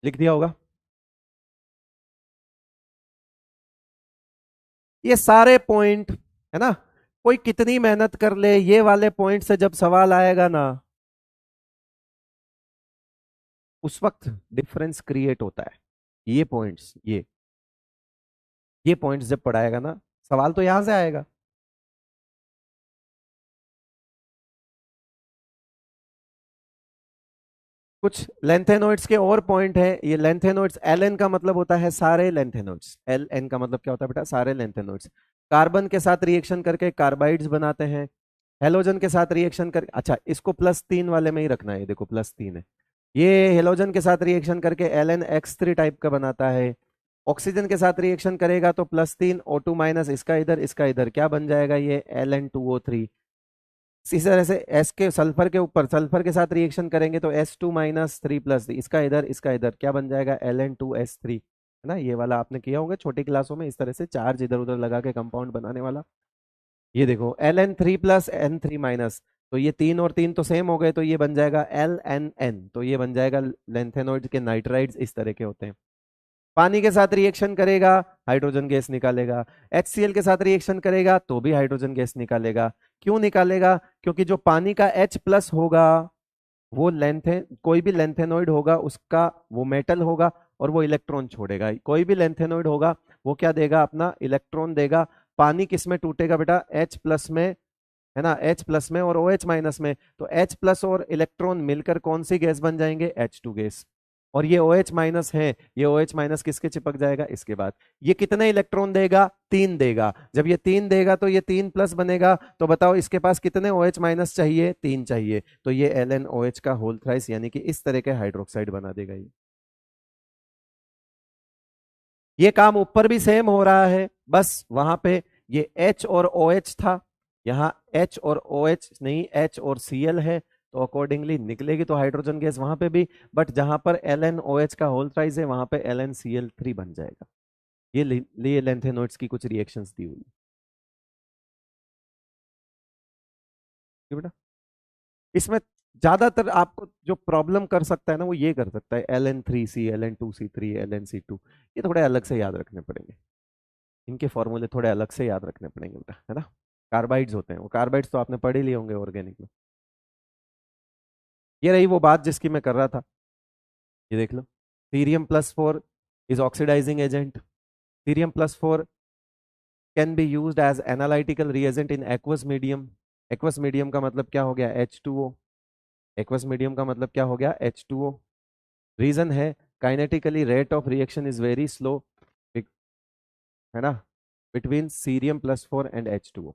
लिख दिया होगा। ये सारे पॉइंट है ना, कोई कितनी मेहनत कर ले, ये वाले पॉइंट से जब सवाल आएगा ना, उस वक्त डिफरेंस क्रिएट होता है। ये पॉइंट्स, ये पॉइंट्स जब पढ़ाएगा ना, सवाल तो यहां से आएगा। कुछ लेंथेनॉइड्स के और पॉइंट है। ये लेंथेनॉइड्स, एल एन का मतलब होता है सारे लेंथेनॉइड्स। एल एन का मतलब क्या होता है बेटा? सारे लेंथेनॉइड्स। कार्बन के साथ रिएक्शन करके कार्बाइड्स बनाते हैं, हेलोजन के साथ रिएक्शन कर, अच्छा इसको +3 वाले में ही रखना है, देखो +3 है। ये हेलोजन के साथ रिएक्शन करके LnX3 टाइप का बनाता है। ऑक्सीजन के साथ रिएक्शन करेगा तो +3 O2 माइनस, इसका इधर क्या बन जाएगा, ये Ln2O3। इसी तरह से एस के सल्फर के ऊपर सल्फर के साथ रिएक्शन करेंगे तो S2 - 3 + इसका इधर क्या बन जाएगा, Ln2S3, है ना। ये वाला आपने किया होगा छोटी क्लासों में, इस तरह से चार्ज इधर उधर लगा के कंपाउंड बनाने वाला। ये देखो Ln3 + N3-, तो ये 3 और 3 तो सेम हो गए, तो ये बन जाएगा LnN, तो ये बन जाएगा लेंथेनॉइड के नाइट्राइड्स इस तरह के होते हैं। पानी के साथ रिएक्शन करेगा, हाइड्रोजन गैस निकालेगा। HCl के साथ रिएक्शन करेगा तो भी हाइड्रोजन गैस निकालेगा। क्यों निकालेगा, क्योंकि जो पानी का H+ होगा वो लेंथे कोई भी लेंथेनॉइड होगा उसका वो मेटल होगा और वो इलेक्ट्रॉन छोड़ेगा। कोई भी लेंथेनॉइड होगा वो क्या देगा, अपना इलेक्ट्रॉन देगा। पानी किस में टूटेगा बेटा, H+ में, है ना, H+ में और OH- में। तो H+ और इलेक्ट्रॉन मिलकर कौन सी गैस बन जाएंगे, H2 गैस। और ये OH- है, ये OH- किसके चिपक जाएगा, इसके बाद। ये कितने इलेक्ट्रॉन देगा, 3 देगा। जब ये 3 देगा तो ये 3+ बनेगा। तो बताओ इसके पास कितने OH- चाहिए, 3 चाहिए। तो ये LnOH का होल थ्राइस, यानी कि इस तरह के हाइड्रोक्साइड बना देगा ये। ये काम ऊपर भी सेम हो रहा है, बस वहां पे ये H और OH था, यहाँ H और OH नहीं, H और Cl है, तो अकॉर्डिंगली निकलेगी तो हाइड्रोजन गैस वहां पे भी। बट जहां पर LnOH का होल थ्राइस है वहां पे LnCl3 बन जाएगा। ये लिए लेंथेनॉइड्स की कुछ रिएक्शंस दी हुई है बेटा। इसमें ज्यादातर आपको जो प्रॉब्लम कर सकता है ना, वो ये कर सकता है Ln3C, Ln2C3, Lnc2। ये थोड़े अलग से याद रखने पड़ेंगे, इनके फॉर्मूले थोड़े अलग से याद रखने पड़ेंगे बेटा, है ना। कार्बाइड्स होते हैं वो, कार्बाइड्स तो आपने पढ़ ही लिए होंगे ऑर्गेनिक में। ये रही वो बात जिसकी मैं कर रहा था, ये देख लो। Cerium+4 is oxidising agent. Cerium+4 can be used as analytical reagent in aqueous medium. Aqueous medium का मतलब क्या हो गया, H2O। एक्वस मीडियम का मतलब क्या हो गया, H2O। रीजन है, kinetically rate of reaction is very slow, है ना, between Cerium+4 and H2O।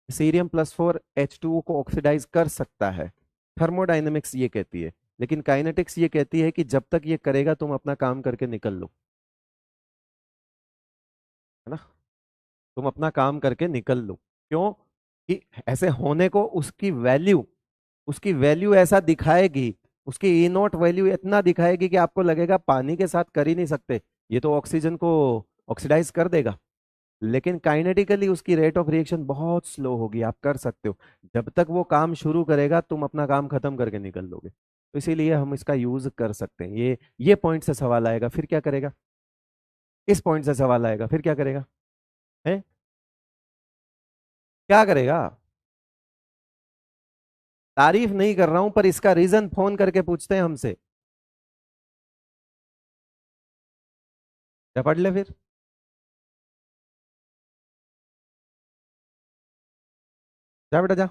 Cerium+4 H2O को ऑक्सीडाइज कर सकता है, थर्मोडाइनमिक्स ये कहती है। लेकिन काइनेटिक्स ये कहती है कि जब तक ये करेगा तुम अपना काम करके निकल लो, है ना। तुम अपना काम करके निकल लो, क्यों, कि ऐसे होने को उसकी वैल्यू ऐसा दिखाएगी, उसकी ई नॉट वैल्यू इतना दिखाएगी कि आपको लगेगा पानी के साथ कर ही नहीं सकते, ये तो ऑक्सीजन को ऑक्सीडाइज कर देगा। लेकिन काइनेटिकली उसकी रेट ऑफ रिएक्शन बहुत स्लो होगी, आप कर सकते हो। जब तक वो काम शुरू करेगा तुम अपना काम खत्म करके निकल लोगे, तो इसीलिए हम इसका यूज कर सकते हैं। ये पॉइंट से सवाल आएगा, फिर क्या करेगा, इस पॉइंट से सवाल आएगा, फिर क्या करेगा, है, क्या करेगा। तारीफ नहीं कर रहा हूं, पर इसका रीजन फोन करके पूछते हैं हमसे। क्या पढ़ ले फिर, जा बेटा जा।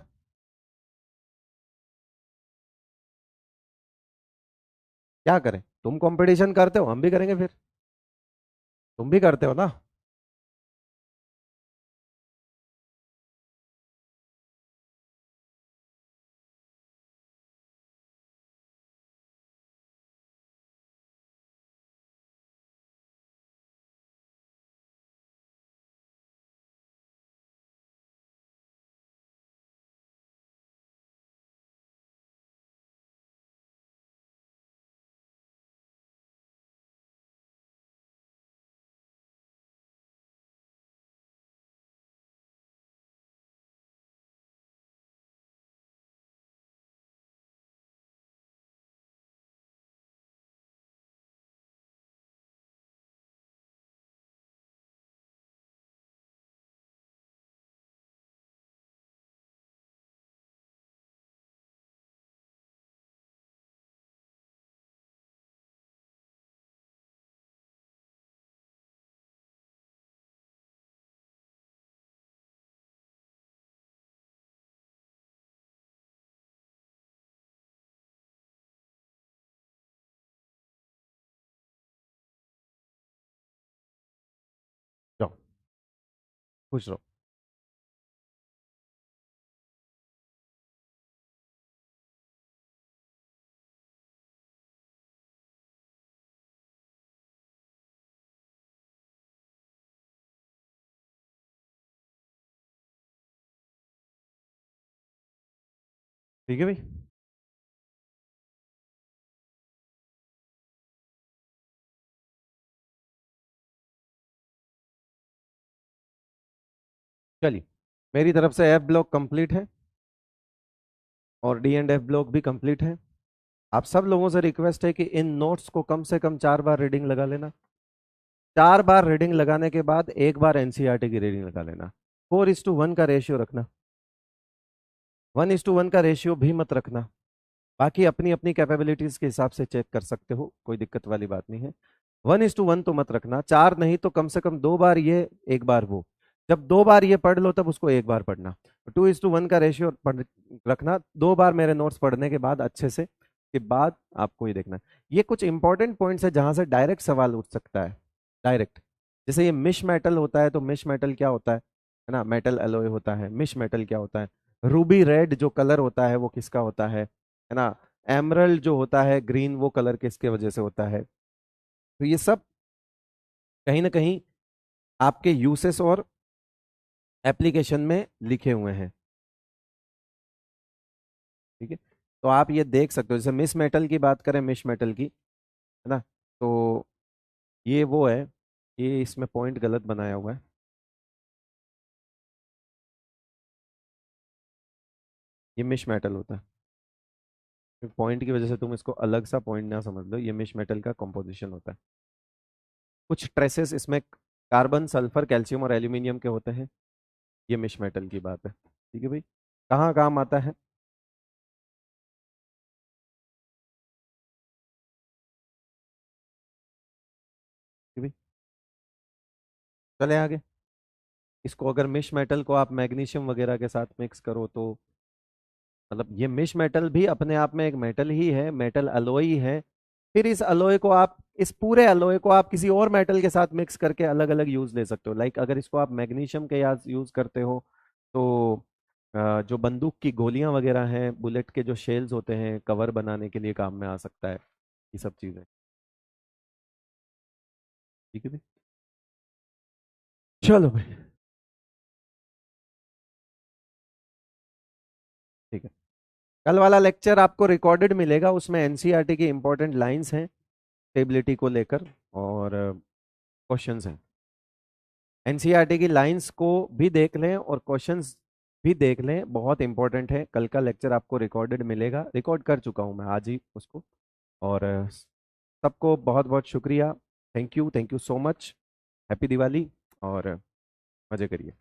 क्या करें, तुम कंपटीशन करते हो हम भी करेंगे फिर, तुम भी करते हो ना। जाओ, खुश रहो। ठीक है भाई। चलिए, मेरी तरफ से एफ ब्लॉक कंप्लीट है और डी एंड एफ ब्लॉक भी कंप्लीट है। आप सब लोगों से रिक्वेस्ट है कि इन नोट्स को कम से कम 4 बार रीडिंग लगा लेना। 4 बार रीडिंग लगाने के बाद एक बार एनसीईआरटी की रीडिंग लगा लेना। 4:1 का रेशियो रखना, 1:1 का रेशियो भी मत रखना। बाकी अपनी अपनी कैपेबिलिटीज के हिसाब से चेक कर सकते हो, कोई दिक्कत वाली बात नहीं है। 1:1 तो मत रखना, 4 नहीं तो कम से कम 2 बार ये, एक बार वो। जब 2 बार ये पढ़ लो तब उसको एक बार पढ़ना। 2:1 का रेशियो रखना। 2 बार मेरे नोट्स पढ़ने के बाद अच्छे से के बाद आपको ये देखना है। ये कुछ इंपॉर्टेंट पॉइंट्स है जहां से डायरेक्ट सवाल उठ सकता है, डायरेक्ट। जैसे ये मिश मेटल होता है, तो मिश मेटल क्या होता है ना, मेटल एलोय होता है। मिश मेटल क्या होता है? रूबी रेड जो कलर होता है वो किसका होता है ना? एमरल्ड जो होता है ग्रीन, वो कलर किसके वजह से होता है? तो ये सब कहीं ना कहीं आपके यूसेस और एप्लीकेशन में लिखे हुए हैं। ठीक है, तो आप ये देख सकते हो। जैसे मिस मेटल की बात करें, मिश मेटल की, है ना, तो ये वो है। ये इसमें पॉइंट गलत बनाया हुआ है। ये मिश मेटल होता है। पॉइंट की वजह से तुम इसको अलग सा पॉइंट ना समझ लो, ये मिश मेटल का कंपोजिशन होता है। कुछ ट्रेसेस इसमें कार्बन, सल्फर, कैल्शियम और एल्यूमिनियम के होते हैं। ये मिश मेटल की बात है। ठीक है भाई, कहाँ काम आता है? ठीक है भाई, चले आगे। इसको अगर मिश मेटल को आप मैग्नीशियम वगैरह के साथ मिक्स करो तो, मतलब ये मिश मेटल भी अपने आप में एक मेटल ही है, मेटल अलॉय ही है। फिर इस अलॉय को आप, इस पूरे अलॉय को आप किसी और मेटल के साथ मिक्स करके अलग अलग यूज ले सकते हो। लाइक अगर इसको आप मैग्नीशियम के याद यूज करते हो तो जो बंदूक की गोलियां वगैरह हैं, बुलेट के जो शेल्स होते हैं, कवर बनाने के लिए काम में आ सकता है। ये सब चीजें। ठीक है भाई, चलो भाई। ठीक है, कल वाला लेक्चर आपको रिकॉर्डेड मिलेगा, उसमें एनसीईआरटी की इंपॉर्टेंट लाइंस हैं स्टेबिलिटी को लेकर, और क्वेश्चंस हैं। एनसीईआरटी की लाइंस को भी देख लें और क्वेश्चंस भी देख लें, बहुत इंपॉर्टेंट है। कल का लेक्चर आपको रिकॉर्डेड मिलेगा, रिकॉर्ड कर चुका हूं मैं आज ही उसको। और सबको बहुत बहुत शुक्रिया। Thank you, thank you so much. Happy Diwali, और मजे करिए।